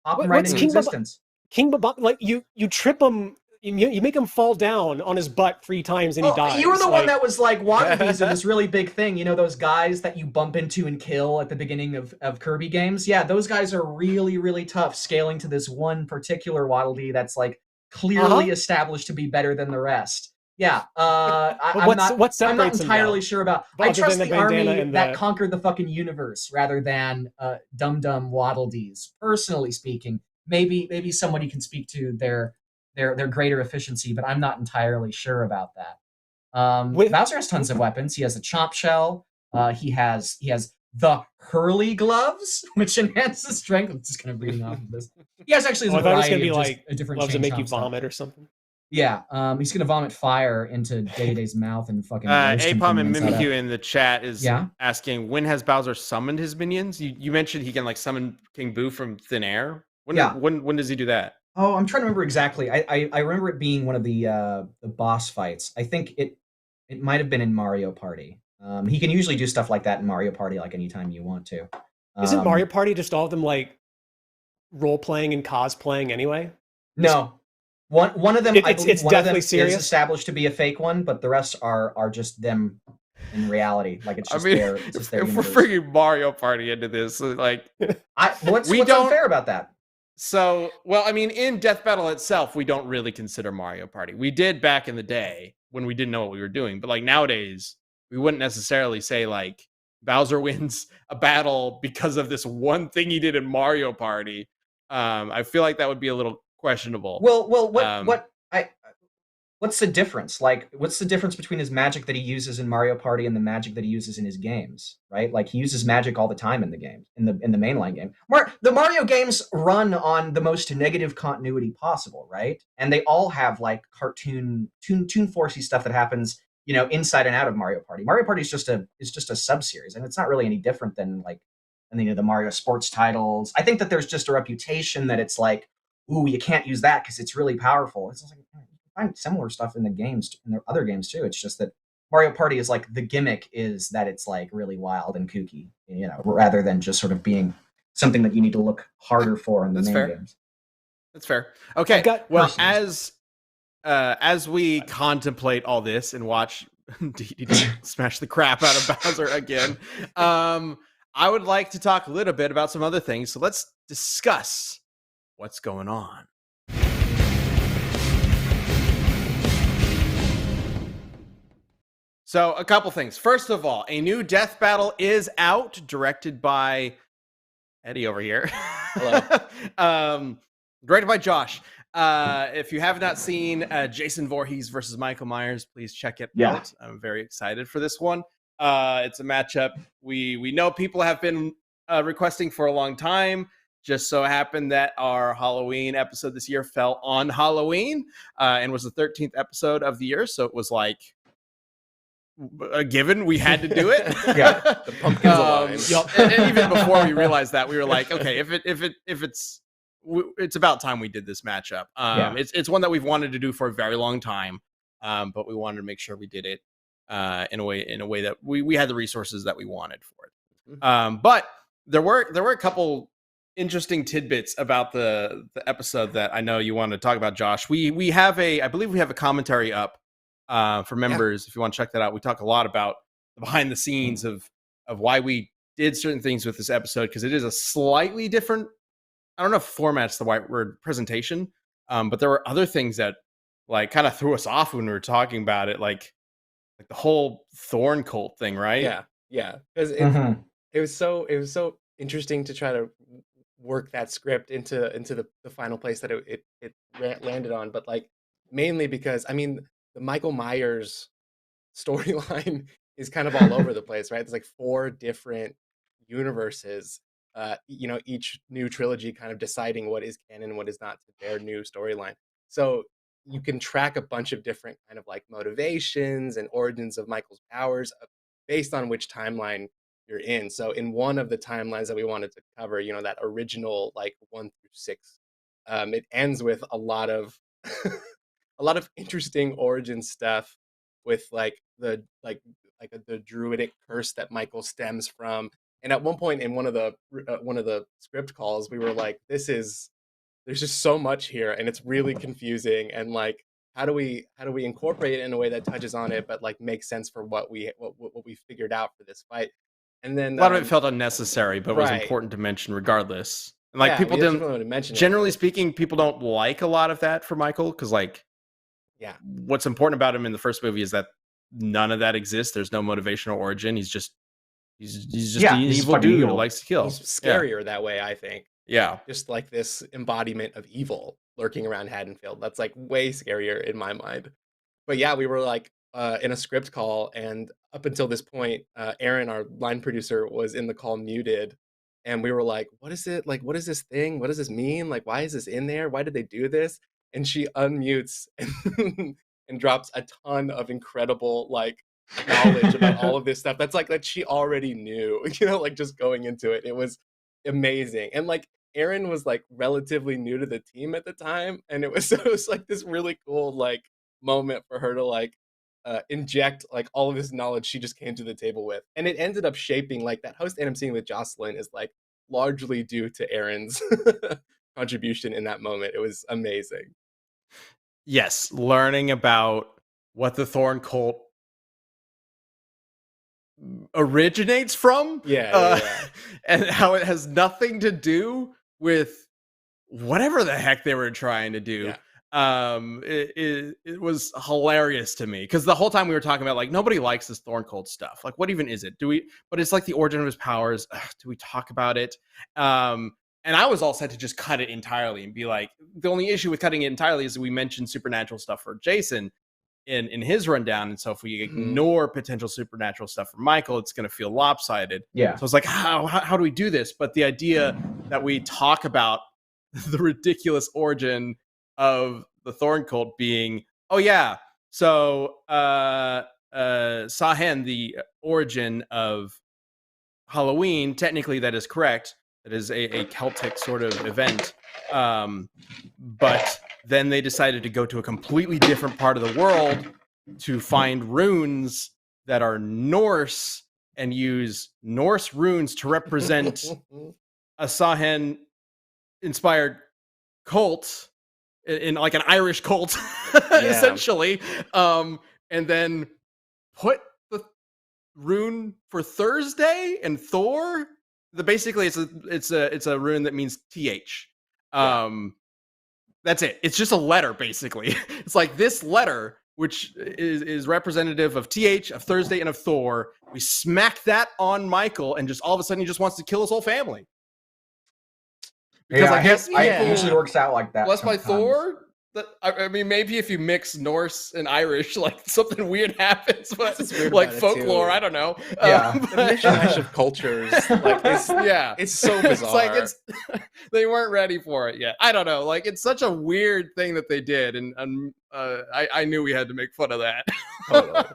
pop them right into existence.
King Babam, like you trip him. You make him fall down on his butt 3 times and he dies.
You were the one that was like wannabes in this really big thing. You know those guys that you bump into and kill at the beginning of Kirby games? Yeah, those guys are really, really tough, scaling to this one particular Waddle Dee that's like clearly established to be better than the rest. Yeah, I'm not entirely sure about. I trust the army that conquered the fucking universe rather than dum-dum Waddle Dees. Personally speaking, maybe somebody can speak to their greater efficiency, but I'm not entirely sure about that. Bowser has tons of weapons. He has a chomp shell. He has the Hurley gloves, which enhances strength. I'm just kind of reading off of this. He has actually a variety of like a different
gloves that make you vomit or something.
Yeah, he's gonna vomit fire into Dedede's mouth and fucking.
Apom and Mimikyu in the chat is asking, when has Bowser summoned his minions? You mentioned he can like summon King Boo from thin air. When does he do that?
Oh, I'm trying to remember exactly. I remember it being one of the boss fights. I think it might have been in Mario Party. He can usually do stuff like that in Mario Party, like anytime you want to.
Isn't Mario Party just all of them like role playing and cosplaying anyway?
No. One of them, I believe
It's
one of them
definitely
is
serious.
established to be a fake one, but the rest are just them in reality. Like it's
I
just
mean,
their it's just their
if we're
universe.
bringing Mario Party into this, like,
What's
don't-
unfair about that?
so, well, I mean, in Death Battle itself, we don't really consider Mario Party. We did back in the day when we didn't know what we were doing, but like nowadays, we wouldn't necessarily say like Bowser wins a battle because of this one thing he did in Mario Party. I feel like that would be a little questionable.
Well,
Um,
what's the difference? Like, what's the difference between his magic that he uses in Mario Party and the magic that he uses in his games? Right? Like he uses magic all the time in the game, in the mainline game. The Mario games run on the most negative continuity possible, right? And they all have like cartoon, toon forcey stuff that happens, inside and out of Mario Party. Mario Party is just a sub series, and it's not really any different than like, the Mario sports titles. I think that there's just a reputation that it's like, ooh, you can't use that because it's really powerful. It's just like, find similar stuff in the games, in the other games too. It's just that Mario Party is like, the gimmick is that it's like really wild and kooky, rather than just sort of being something that you need to look harder for in the main games.
That's fair. Okay. Well,
personally.
as we contemplate all this and watch Dedede smash the crap out of Bowser again, I would like to talk a little bit about some other things. So let's discuss what's going on. So a couple things. First of all, a new Death Battle is out, directed by Eddie over here.
Hello.
Directed by Josh. If you have not seen Jason Voorhees versus Michael Myers, please check it out. I'm very excited for this one. It's a matchup we know people have been requesting for a long time. Just so happened that our Halloween episode this year fell on Halloween and was the 13th episode of the year. So it was like a given, we had to do it.
Yeah,
the pumpkins alive.
And even before we realized that, we were like, okay, if it's about time we did this matchup. It's one that we've wanted to do for a very long time, but we wanted to make sure we did it in a way that we had the resources that we wanted for it. But there were a couple interesting tidbits about the episode that I know you want to talk about, Josh. I believe we have a commentary up for members. If you want to check that out, we talk a lot about the behind the scenes of why we did certain things with this episode, because it is a slightly different, I don't know if format's the right word, presentation, but there were other things that like kind of threw us off when we were talking about it, like the whole Thorn cult thing, right?
Yeah, because it was so interesting to try to work that script into the final place that it landed on, but like mainly because the Michael Myers storyline is kind of all over the place, right? There's like 4 different universes, each new trilogy kind of deciding what is canon and what is not to their new storyline. So you can track a bunch of different kind of like motivations and origins of Michael's powers based on which timeline you're in. So in one of the timelines that we wanted to cover, that original like 1 through 6, it ends with a lot of a lot of interesting origin stuff with like the druidic curse that Michael stems from. And at one point in one of the script calls, we were like, there's just so much here and it's really confusing, and like how do we incorporate it in a way that touches on it but like makes sense for what we figured out for this fight. And then
a lot of it felt unnecessary, but was important to mention regardless. And like people didn't
mention
generally speaking, people don't like a lot of that for Michael, because like what's important about him in the first movie is that none of that exists. There's no motivational origin. He's just an evil dude who likes to kill.
He's scarier that way, I think.
Yeah.
Just like this embodiment of evil lurking around Haddonfield. That's like way scarier in my mind. But yeah, we were like in a script call, and up until this point, Aaron, our line producer, was in the call muted. And we were like, what is it? Like, what is this thing? What does this mean? Like, why is this in there? Why did they do this? And she unmutes and drops a ton of incredible like knowledge about all of this stuff. That's like that she already knew, like just going into it. It was amazing. And like Aaron was like relatively new to the team at the time. And it was like this really cool like moment for her to like inject like all of this knowledge she just came to the table with. And it ended up shaping like that host and I'm seeing with Jocelyn is like largely due to Aaron's contribution in that moment. It was amazing.
Yes, learning about what the Thorn cult originates from,
Yeah.
and how it has nothing to do with whatever the heck they were trying to do. It was hilarious to me because the whole time we were talking about like nobody likes this Thorn cult stuff. Like, what even is it? But it's like the origin of his powers. Ugh, do we talk about it? And I was all set to just cut it entirely and be like, the only issue with cutting it entirely is that we mentioned supernatural stuff for Jason in his rundown, and so if we ignore potential supernatural stuff for Michael, it's going to feel lopsided.
Yeah.
So it's like, how do we do this? But the idea that we talk about the ridiculous origin of the Thorn cult being, oh yeah, so Sahen, the origin of Halloween, technically that is correct. That is a Celtic sort of event. But then they decided to go to a completely different part of the world to find runes that are Norse and use Norse runes to represent a Sahen inspired cult in like an Irish cult, essentially. And then put the rune for Thursday and Thor. Basically it's a rune that means TH. That's it. It's just a letter, basically. It's like this letter, which is representative of TH, of Thursday, and of Thor. We smack that on Michael, and just all of a sudden he just wants to kill his whole family.
Because I guess it usually works out like that.
Blessed by Thor. I mean, maybe if you mix Norse and Irish, like something weird happens, but like folklore, I don't know.
Yeah,
the mishmash of cultures, like it's so bizarre.
It's like they weren't ready for it yet. I don't know. Like it's such a weird thing that they did, and I knew we had to make fun of that.
Totally.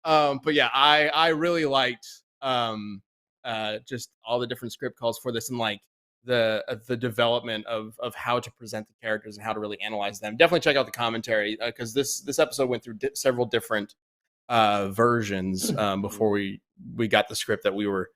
But yeah, I really liked just all the different script calls for this, and like the development of how to present the characters and how to really analyze them. Definitely check out the commentary because this episode went through several different versions before we got the script that we were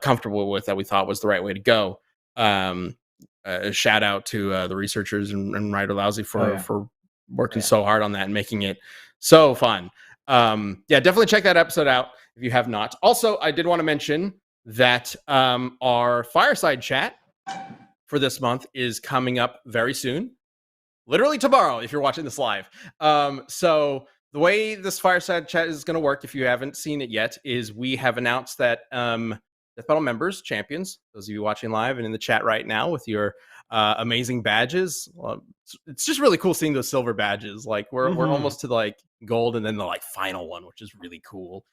comfortable with, that we thought was the right way to go. Shout out to the researchers and Ryder Lousy for working so hard on that and making it so fun. Definitely check that episode out if you have not. Also, I did want to mention that our fireside chat for this month is coming up very soon, literally tomorrow if you're watching this live. So the way this fireside chat is going to work, if you haven't seen it yet, is we have announced that Death Battle members, champions, those of you watching live and in the chat right now with your amazing badges, it's just really cool seeing those silver badges. Like we're almost to like gold, and then the like final one, which is really cool.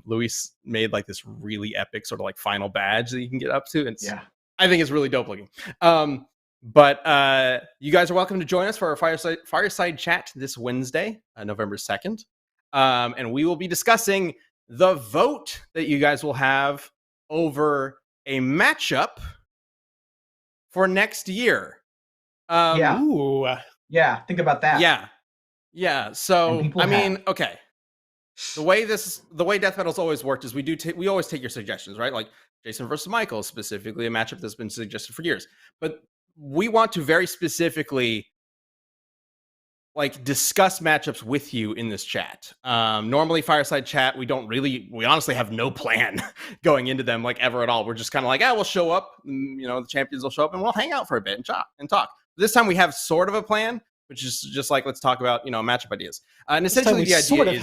Luis made like this really epic sort of like final badge that you can get up to, and I think it's really dope looking. But you guys are welcome to join us for our fireside chat this Wednesday, November 2nd, and we will be discussing the vote that you guys will have over a matchup for next year.
Think about that.
So I mean, okay. The way Death Battle's always worked is we always take your suggestions, right? Like Jason versus Michael, specifically a matchup that's been suggested for years. But we want to very specifically like discuss matchups with you in this chat. Normally fireside chat, we honestly have no plan going into them like ever at all. We're just kind of like, we'll show up, and, the champions will show up and we'll hang out for a bit and talk. This time we have sort of a plan, which is just like, let's talk about, matchup ideas. And essentially the idea is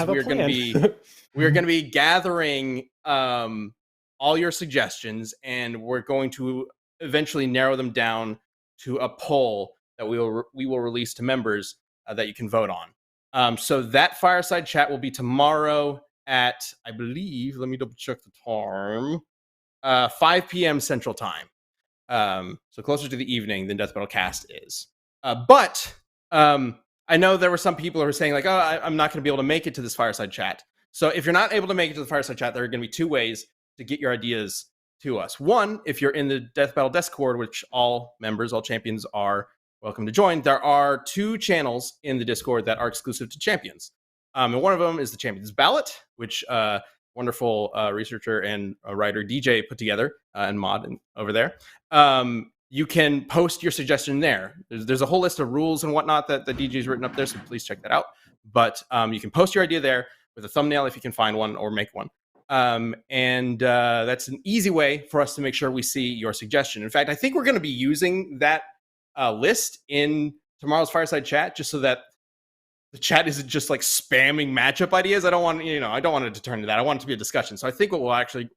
we're going to be gathering all your suggestions, and we're going to eventually narrow them down to a poll that we will release to members that you can vote on. So that fireside chat will be tomorrow at, I believe, let me double check the time, 5 p.m. Central Time. So closer to the evening than Death Battle Cast is. But I know there were some people who were saying like, I'm not going to be able to make it to this fireside chat. So if you're not able to make it to the fireside chat, there are going to be two ways to get your ideas to us. One, if you're in the Death Battle Discord, which all members, all champions are welcome to join, there are two channels in the Discord that are exclusive to champions. And one of them is the Champions Ballot, which wonderful researcher and writer DJ put together and mod over there. you can post your suggestion there. There's a whole list of rules and whatnot that the DJ's written up there, so please check that out. But you can post your idea there with a thumbnail if you can find one or make one. And that's an easy way for us to make sure we see your suggestion. In fact, I think we're going to be using that list in tomorrow's Fireside Chat, just so that the chat isn't just like spamming matchup ideas. I don't want it to turn into that. I want it to be a discussion. So I think what we'll actually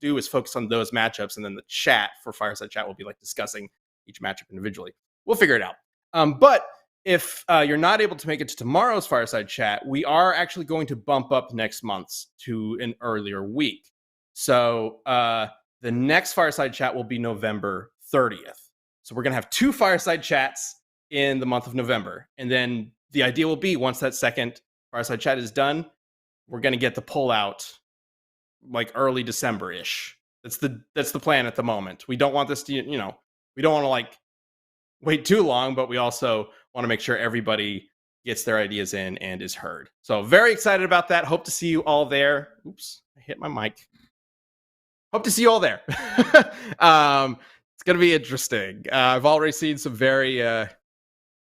do is focus on those matchups, and then the chat for Fireside Chat will be like discussing each matchup individually. We'll figure it out. But if you're not able to make it to tomorrow's Fireside Chat, we are actually going to bump up next month's to an earlier week. So the next Fireside Chat will be November 30th. So we're going to have 2 Fireside Chats in the month of November. And then the idea will be, once that second Fireside Chat is done, we're going to get the pullout like early December-ish. That's the plan at the moment. We don't want this to, we don't want to like wait too long, but we also want to make sure everybody gets their ideas in and is heard. So very excited about that. Hope to see you all there. Oops, I hit my mic. Hope to see you all there. It's going to be interesting. I've already seen some very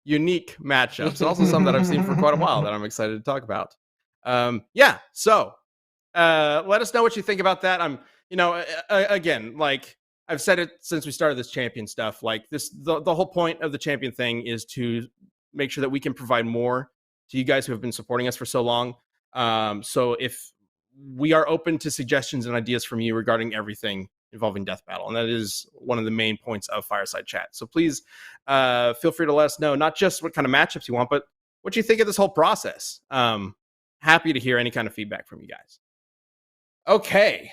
unique matchups, and also some that I've seen for quite a while that I'm excited to talk about. So let us know what you think about that. I'm, again, like I've said it since we started this champion stuff, like this, the whole point of the champion thing is to make sure that we can provide more to you guys who have been supporting us for so long. So if we are open to suggestions and ideas from you regarding everything involving Death Battle, and that is one of the main points of Fireside Chat. So please feel free to let us know, not just what kind of matchups you want, but what you think of this whole process. Happy to hear any kind of feedback from you guys. Okay.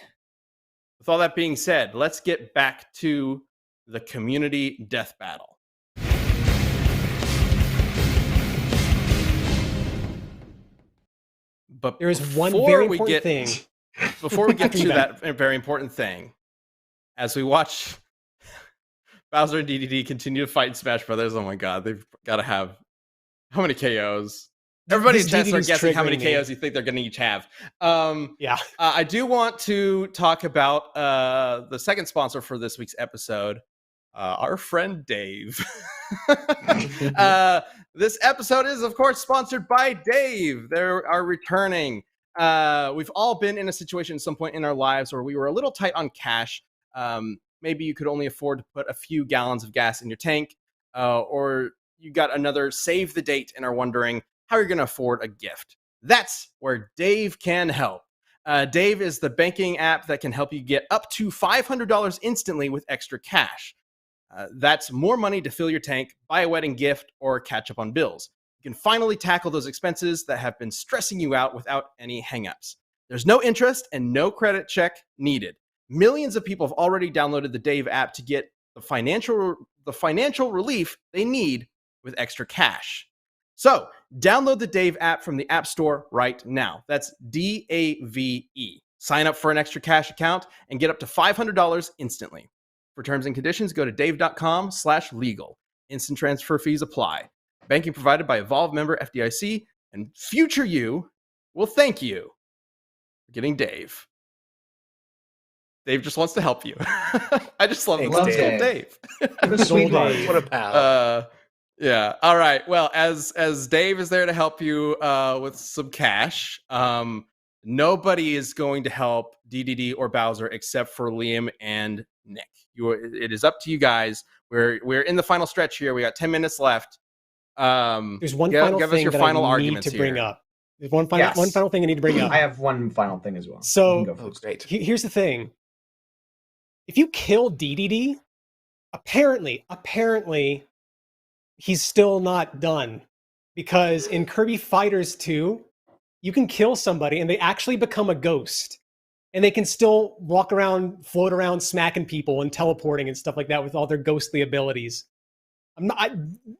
With all that being said, let's get back to the community death battle. But
there is one very important thing.
Before we get to that very important thing, as we watch Bowser and Dedede continue to fight in Smash Brothers, oh my god, they've got to have how many KOs? Everybody in chat start guessing how many KOs you think they're going to each have. I do want to talk about the second sponsor for this week's episode, our friend Dave. This episode is, of course, sponsored by Dave. They are returning. We've all been in a situation at some point in our lives where we were a little tight on cash. Maybe you could only afford to put a few gallons of gas in your tank, or you got another save the date and are wondering how you're going to afford a gift. That's where Dave can help. Dave is the banking app that can help you get up to $500 instantly with extra cash. That's more money to fill your tank, buy a wedding gift, or catch up on bills. You can finally tackle those expenses that have been stressing you out without any hangups. There's no interest and no credit check needed. Millions of people have already downloaded the Dave app to get the financial relief they need with extra cash. So, download the Dave app from the App Store right now. That's DAVE. Sign up for an extra cash account and get up to $500 instantly. For terms and conditions, go to dave.com/legal. Instant transfer fees apply. Banking provided by Evolve member FDIC, and future you will thank you for getting Dave. Dave just wants to help you. I just love Dave.
What a pal.
Yeah. All right. Well, as Dave is there to help you with some cash, nobody is going to help Dedede or Bowser except for Liam and Nick. It is up to you guys. We're in the final stretch here. We got 10 minutes left.
There's one final thing that I need to bring up. There's one final thing I need to bring up.
I have one final thing as well.
So,
great.
Here's the thing. If you kill Dedede, apparently, he's still not done. Because in Kirby Fighters 2, you can kill somebody and they actually become a ghost. And they can still walk around, float around, smacking people and teleporting and stuff like that with all their ghostly abilities. I'm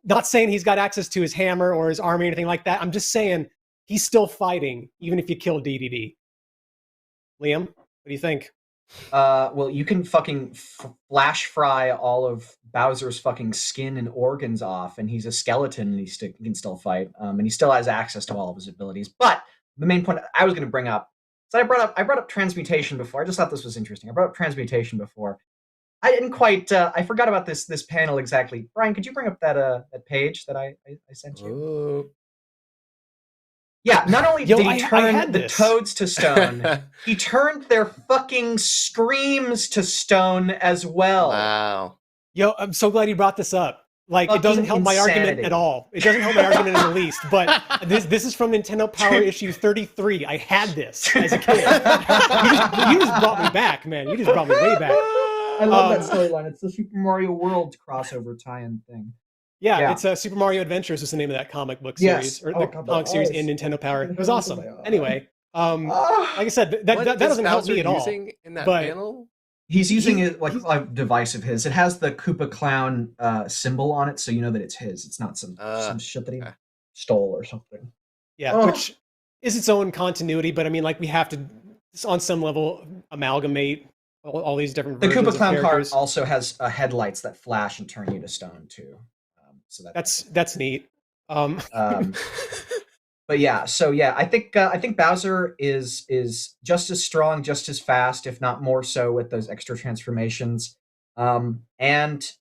not saying he's got access to his hammer or his army or anything like that. I'm just saying he's still fighting, even if you kill Dedede. Liam, what do you think?
Well, you can fucking flash fry all of Bowser's fucking skin and organs off, and he's a skeleton, and he can still fight, and he still has access to all of his abilities. But the main point I was going to bring up, so I brought up transmutation before. I just thought this was interesting. I brought up transmutation before. I didn't quite. I forgot about this panel exactly. Brian, could you bring up that page that I sent you?
Ooh.
Yeah. Not only
Yo,
did he
I
turn
had
the
this.
toads to stone, he turned their fucking screams to stone as well.
Wow.
Yo, I'm so glad you brought this up. Like, it doesn't
Fucking
help my argument
insanity.
at all. It doesn't help my argument in the least. But this is from Nintendo Power issue 33. I had this as a kid. You just brought me back, man. You just brought me way back.
I love that storyline. It's the Super Mario World crossover tie-in thing.
Yeah, it's Super Mario Adventures is the name of that comic book series, or the comic series in Nintendo Power. It was awesome. Anyway, like I said, that doesn't help me at all.
In that
but
panel?
He's using it like a device of his. It has the Koopa Clown symbol on it, so you know that it's his. It's not some shit that he stole or something.
Yeah, which is its own continuity, but I mean, like, we have to, on some level, amalgamate all these different
The
versions
Koopa Clown
of
card
characters.
also has headlights that flash and turn you to stone too. So
that's neat.
But yeah, so yeah, I think Bowser is just as strong, just as fast, if not more so, with those extra transformations. And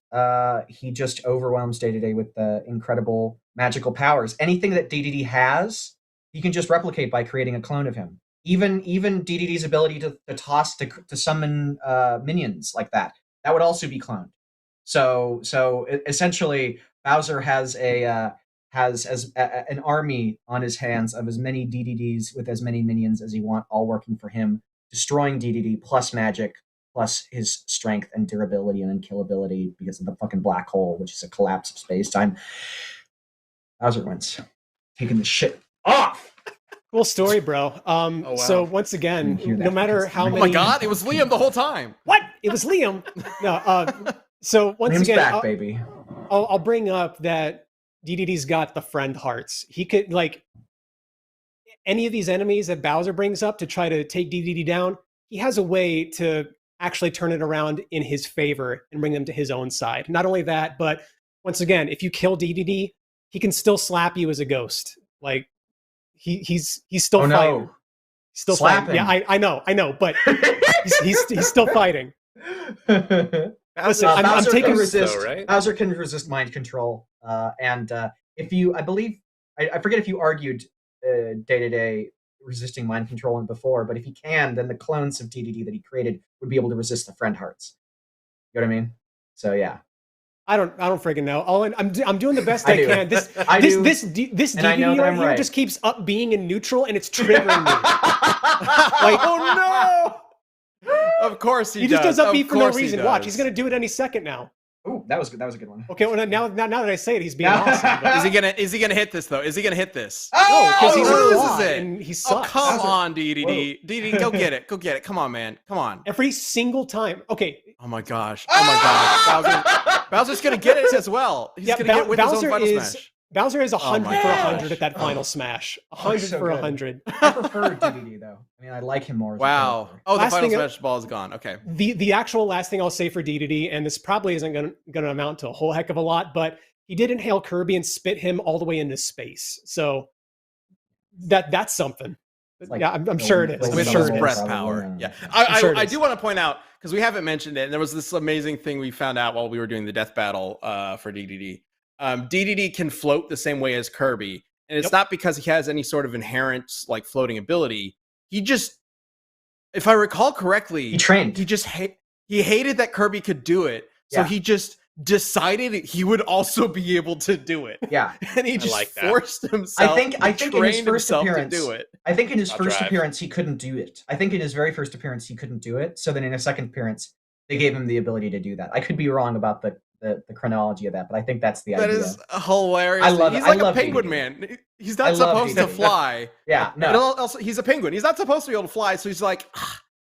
he just overwhelms Dedede with the incredible magical powers. Anything that Dedede has, he can just replicate by creating a clone of him. Even Dedede's ability to toss to summon minions like that would also be cloned. So essentially, Bowser has an army on his hands of as many DDDs with as many minions as he want, all working for him, destroying DDD plus magic, plus his strength and durability and unkillability because of the fucking black hole, which is a collapse of space-time. Bowser wins. Taking the shit off!
Cool story, bro.
wow.
So once again, no matter how many...
Oh my god, it was Liam the whole time!
What? It was Liam! No, so once
Liam's
again...
back, baby.
I'll bring up that DDD's got the friend hearts. He could, like, any of these enemies that Bowser brings up to try to take DDD down, he has a way to actually turn it around in his favor and bring them to his own side. Not only that, but once again, if you kill DDD, he can still slap you as a ghost. Like, he's still fighting.
No.
Still
Slap
fighting.
him.
Yeah, I know, but he's still fighting. Listen, I'm taking
resist.
Though, right?
Bowser can resist mind control, and if you, I believe, I forget if you argued Dedede resisting mind control and before, but if he can, then the clones of DDD that he created would be able to resist the friend hearts. You know what I mean? So yeah.
I don't freaking know. I'm doing the best
I
I
do.
can. This DDD right here just keeps up being in neutral, and it's triggering me.
Like, oh no! Of course
he just does up B for no reason. Watch, he's gonna do it any second now.
Ooh, that was a good one.
Okay, well now that I say it, he's being awesome. But...
Is he gonna hit this though? Is he gonna hit this?
No, because he's
loses
flawed
it.
and he
Oh,
sucks.
come on, DDD. DDD, go get it. Go get it. Come on, man. Come on.
Every single time. Okay.
Oh my gosh. Oh my gosh. Bowser's gonna get it as well. He's gonna get with his own final smash.
Bowser is 100
my
for
gosh.
100 at that final smash. 100
so
for
good.
100.
I prefer DDD though. I mean, I like him more. As a
Wow.
character.
Oh, the
Last
final
thing-
smash ball is gone. Okay.
The actual last thing I'll say for DDD, and this probably isn't going to amount to a whole heck of a lot, but he did inhale Kirby and spit him all the way into space. So that's something.
Like
yeah, I'm sure it is. I'm
With
sure
his
it is.
breath
Probably,
power.
yeah.
Yeah.
I'm sure it
I
is.
do want to point out, because we haven't mentioned it, and there was this amazing thing we found out while we were doing the death battle for DDD. DDD can float the same way as Kirby. And it's not because he has any sort of inherent like floating ability. He just, if I recall correctly,
He trained.
He just he hated that Kirby could do it, so
Yeah.
he just decided he would also be able to do it.
Yeah.
And he just
like that.
forced himself.
I think in his
trained
first
himself
appearance,
to do it.
I think in his
I'll
first
drive.
appearance he couldn't do it. I think in his very first appearance he couldn't do it. So then in his second appearance they gave him the ability to do that. I could be wrong about the chronology of that, but I think that's the
That
idea.
is hilarious.
I love it.
He's
I
like a
love
penguin
DDD.
man. He's
I
not
love
supposed to
DDD.
fly.
Yeah,
And
no.
also, he's a penguin. He's not supposed to be able to fly. So he's like,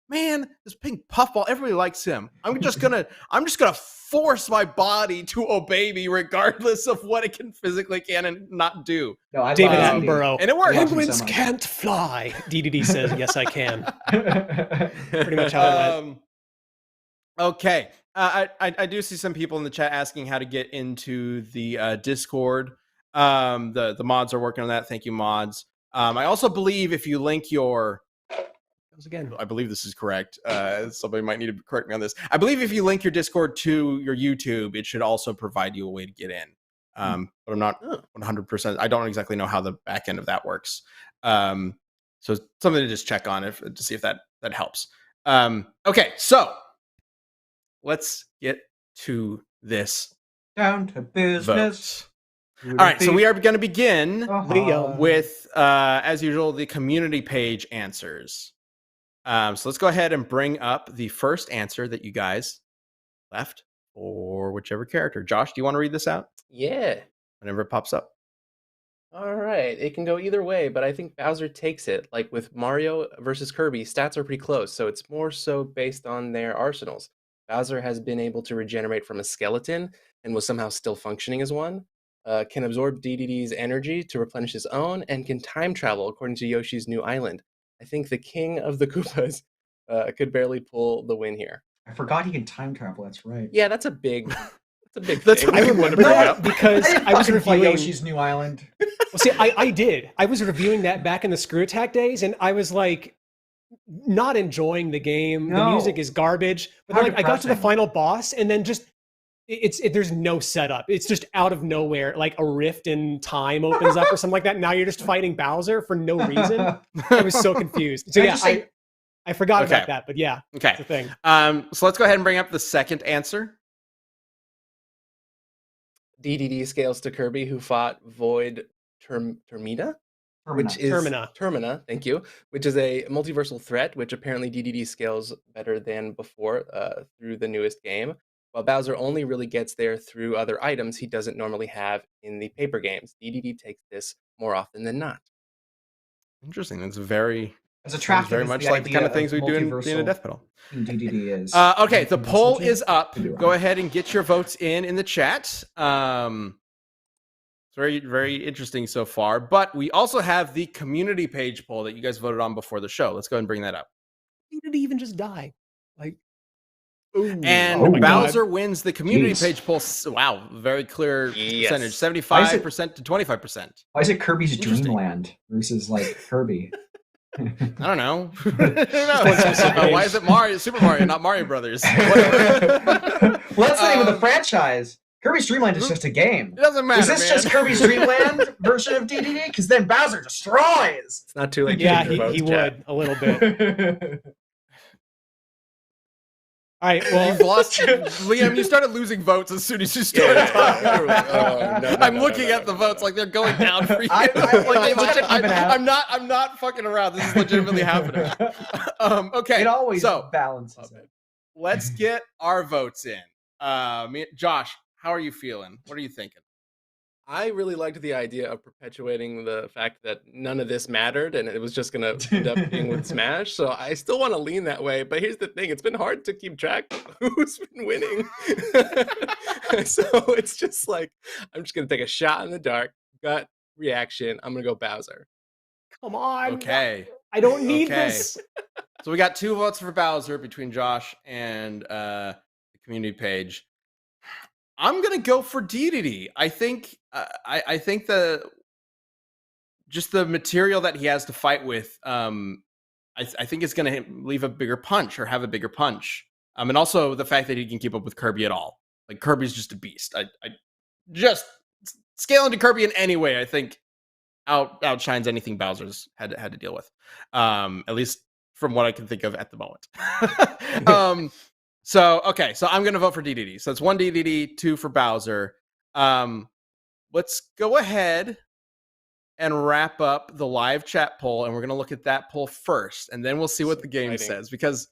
man, this pink puffball. Everybody likes him. I'm just gonna force my body to obey me, regardless of what it can physically can and not do.
No, I
David
love
Attenborough.
And it worked.
I love him
Penguins
so much.
can't fly. DDD says, yes, I can.
DDD.
Pretty much how it went.
Okay. I do see some people in the chat asking how to get into the Discord. The mods are working on that. Thank you, mods. I also believe if you link your
again.
I believe this is correct. Somebody might need to correct me on this. I believe if you link your Discord to your YouTube, it should also provide you a way to get in. But I'm not 100%. I don't exactly know how the back end of that works. So something to just check on to see if that helps. Okay, so let's get to this.
Down to business.
All right, so we are going to begin
Leo.
with, as usual, the community page answers. So let's go ahead and bring up the first answer that you guys left for whichever character. Josh, do you want to read this out?
Yeah.
Whenever it pops up.
All right. It can go either way, but I think Bowser takes it. Like with Mario versus Kirby, stats are pretty close, so it's more so based on their arsenals. Bowser has been able to regenerate from a skeleton and was somehow still functioning as one. Can absorb Dedede's energy to replenish his own, and can time travel according to Yoshi's new island. I think the king of the Koopas could barely pull the win here.
I forgot he can time travel. That's right.
Yeah, that's a big
That's
thing.
what
I remember that because I was reviewing
Yoshi's new island.
Well, see, I did. I was reviewing that back in the Screw Attack days, and I was like, not enjoying the game. The
No.
music is garbage. But
How
then, I got to the
depressing.
final boss, and then just there's no setup. It's just out of nowhere, like a rift in time opens up or something like that. Now you're just fighting Bowser for no reason. I was so confused. So
Can I
yeah,
just say-
I forgot
Okay.
about that. But yeah,
Okay.
it's a thing.
So let's go ahead and bring up the second answer.
DDD scales to Kirby, who fought Void Termina, which is
Termina.
Thank you. Which is a multiversal threat, which apparently DDD scales better than before through the newest game. While Bowser only really gets there through other items he doesn't normally have in the paper games. DDD takes this more often than not.
Interesting. That's very
As attractive
very
as
much
the
like the
idea
kind of things we do in
multiversal
a death pedal.
DDD is.
Okay, the poll
Multiversal
is up.
Could be wrong.
Go ahead and get your votes in the chat. It's very, very interesting so far. But we also have the community page poll that you guys voted on before the show. Let's go ahead and bring that up.
Did he even just die? Like,
And
Oh my
Bowser wins the community
Jeez.
page poll. Wow, very clear
Yes.
percentage. 75% to 25%.
Why is it Kirby's
Interesting.
Dreamland versus like Kirby?
I don't know. I don't know. Why is it Mario, Super Mario, not Mario Brothers? Whatever.
Well, that's the name of the franchise. Kirby's Dreamland is just a game.
It doesn't matter.
Is this
man.
just Kirby's Dreamland version of DDD? Because then Bowser destroys.
It's not too late. to
yeah,
get your votes,
he
chat.
would a little bit. All right,
You've
well,
lost, Liam. You started losing votes as soon as you started
Yeah.
talking.
Oh, no,
I'm
no,
looking
no,
at the
no,
votes
no.
like they're going down for you.
I-
Like,
it's gonna even out.
I'm not fucking around. This is legitimately happening. Okay,
It always
so
balances it.
let's get our votes in. Josh, how are you feeling? What are you thinking?
I really liked the idea of perpetuating the fact that none of this mattered and it was just going to end up being with Smash. So I still want to lean that way. But here's the thing, it's been hard to keep track of who's been winning. So it's just like, I'm just going to take a shot in the dark, gut reaction. I'm going to go Bowser.
come on.
Okay,
I don't need
Okay.
this.
so we got 2 votes for Bowser between Josh and the community page. I'm gonna go for Dedede. I think I think the material that he has to fight with, I think it's gonna leave a bigger punch or have a bigger punch. And also the fact that he can keep up with Kirby at all. Like Kirby's just a beast. I just scaling to Kirby in any way, I think outshines anything Bowser's had to deal with. At least from what I can think of at the moment. So I'm gonna vote for DDD. So it's 1 DDD, 2 for Bowser. Let's go ahead and wrap up the live chat poll, and we're gonna look at that poll first, and then we'll see what the game
Exciting.
says, because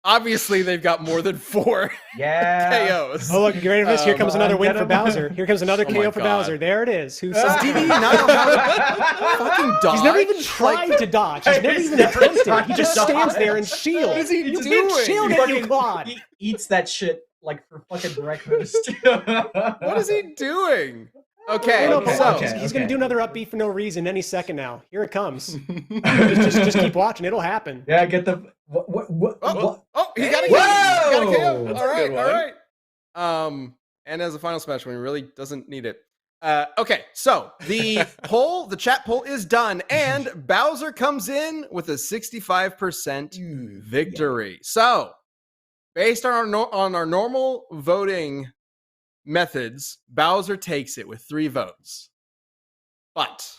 obviously they've got more than 4
Yeah.
KOs.
Oh, look, get ready for this. Here comes another win
get
for
him.
Bowser. Here comes another
Oh
KO
my
for
God.
Bowser. There it is. Who
Does
says
DDD not know how to fucking dodge?
He's never even tried to dodge. He's never
He's
even
never
attempted.
tried
He
to
just stands
dodge.
there and shields.
What is he
You
doing?
big shield at you,
Fucking-
Claude.
He eats that shit like for fucking breakfast.
What is he doing? Okay,
No,
Okay,
but
so
he's going to do another upbeat for no reason any second now. Here it comes. just keep watching. It'll happen.
Yeah, get the what?
he got a KO. He got a
Whoa!
KO.
That's
All
a good
right, all
one.
right. And as a final smash when he really doesn't need it. Okay, so the chat poll is done, and Bowser comes in with a 65% victory. So, based on our normal voting methods, Bowser takes it with 3 votes. But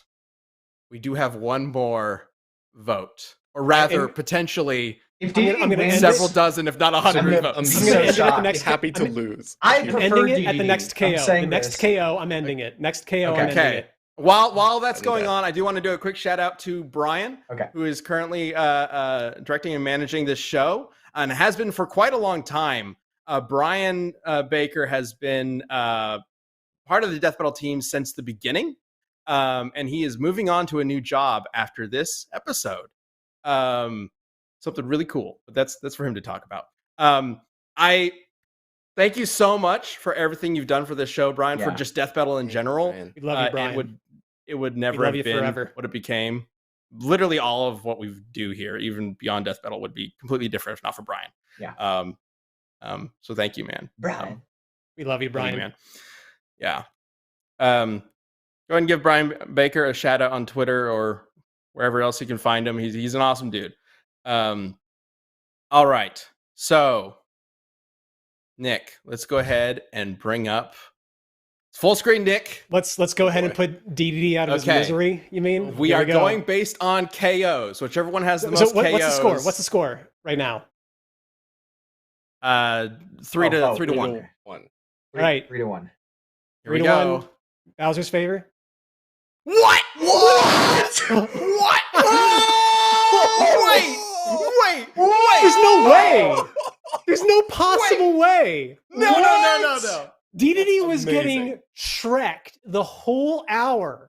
we do have one more vote, or rather, potentially
If
I'm gonna
wins,
several dozen, if not 100
I'm
votes.
I'm gonna end it at the
shocked.
next.
Happy to
I'm-
lose.
I
I'm
prefer
ending it at the
DDD.
next
I'm
KO.
saying
The next
this.
KO, I'm ending it. Next KO, I'm ending
Okay.
it.
While that's
I do
going
that.
on, I do want to do a quick shout out to Brian,
Okay.
who is currently directing and managing this show, and has been for quite a long time. Brian Baker has been part of the Death Battle team since the beginning, and he is moving on to a new job after this episode. Something really cool, but that's for him to talk about. I thank you so much for everything you've done for this show, Brian, for
Yeah.
just Death Battle in general.
Brian.
We love you, Brian.
It would never
love
have
you
been
forever.
what it became. Literally all of what we do here, even beyond Death Battle, would be completely different if not for Brian.
Yeah.
So thank you, man.
Brian.
We love you,
Thank
Brian.
you, man. Yeah. Go ahead and give Brian Baker a shout out on Twitter or wherever else you can find him. He's an awesome dude. All right. So, Nick, let's go ahead and bring up full screen Nick.
Let's go ahead and
boy.
put DDD out of his
Okay.
misery. You mean
We
Here
are
go.
going based on KOs. Whichever one has the
So
most KOs.
what's the score? What's the score right now?
3 to
3
1.
1.
All right.
3 to 1.
Here we
3 to
go.
1. Bowser's favor.
What? What? What? Wait.
There's no way. There's no possible way.
No.
DDD was
Amazing.
getting Shrek'd the whole hour.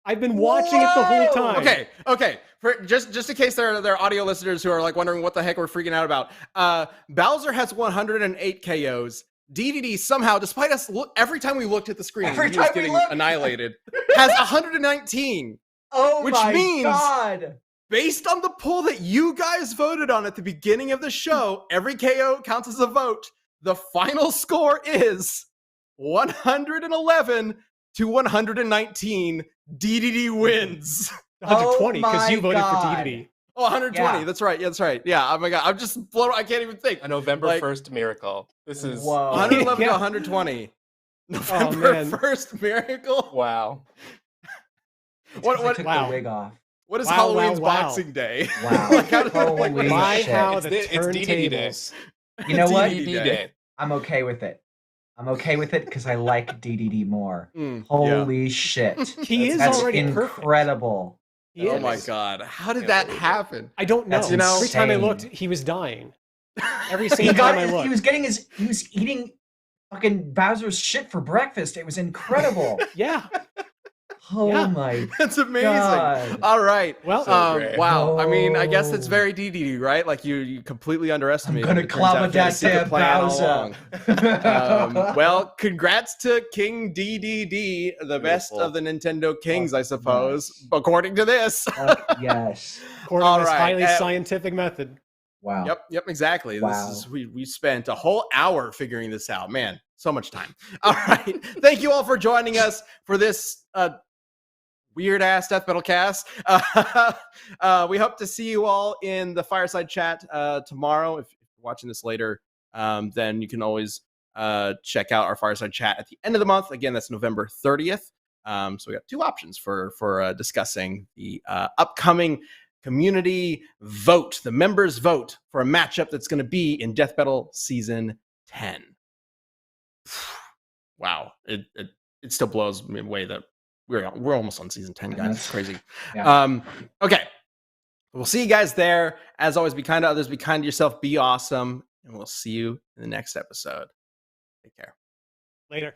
I've been watching it the whole time.
Okay. For just in case there are audio listeners who are like wondering what the heck we're freaking out about. Bowser has 108 KOs. DDD somehow, despite us every time we looked at the screen,
Every
he was
time we
getting
looked.
annihilated. Has 119.
Oh
Which
my
means-
God.
Based on the poll that you guys voted on at the beginning of the show, every KO counts as a vote. The final score is 111 to 119. DDD wins.
120 because you
my
voted
God.
for DDD.
Oh, 120.
Yeah.
That's right. Yeah. Oh my God. I'm just blown. I can't even think.
A November
Like-
1st miracle. This is
Whoa.
111
Yeah.
to 120. November
man.
1st miracle.
wow.
It's 'cause I took
Wow.
the wig off.
What is
Wow,
Halloween's
wow.
Boxing Day?
Wow.
Like, how did-
Holy
My,
shit.
how
It's
the
DDD day.
turntables.
You know what?
DDD
DDD
day.
day.
I'm okay with it. I'm okay with it because I like DDD more.
Yeah.
Holy shit.
He is
That's
already perfect.
incredible.
He
Oh
is.
my God. How did
Can't
that
believe it.
happen?
I don't know.
That's
Every time I
insane.
looked, he was dying. Every
He
single
got
time I
he
looked.
was eating fucking Bowser's shit for breakfast. It was incredible.
Yeah.
Oh
Yeah.
my
That's amazing.
God.
All right.
Well,
So great.
Wow. I mean, I guess
Whoa.
it's very DDD, right? Like you completely underestimated.
I'm gonna
it. Turns
clobber
out he had a
that
secret
damn
plan all
Bowser.
along. Well, congrats to King DDD, the best
Beautiful.
of the Nintendo Kings, I suppose,
Yes.
according to this.
Yes.
according
all
to this
right,
highly
uh,
scientific method.
Wow.
Yep, exactly.
Wow.
This is we spent a whole hour figuring this out. Man, so much time. All right. Thank you all for joining us for this weird ass Death Metal cast. We hope to see you all in the fireside chat tomorrow. If you're watching this later, then you can always check out our fireside chat at the end of the month. Again, that's November 30th. So we got 2 options for discussing the upcoming community vote, the members vote for a matchup that's going to be in Death Battle Season 10. Wow. It still blows me away that we're almost on Season 10, guys. It's crazy.
Yeah.
Okay. We'll see you guys there. As always, be kind to others, be kind to yourself, be awesome, and we'll see you in the next episode. Take care.
Later.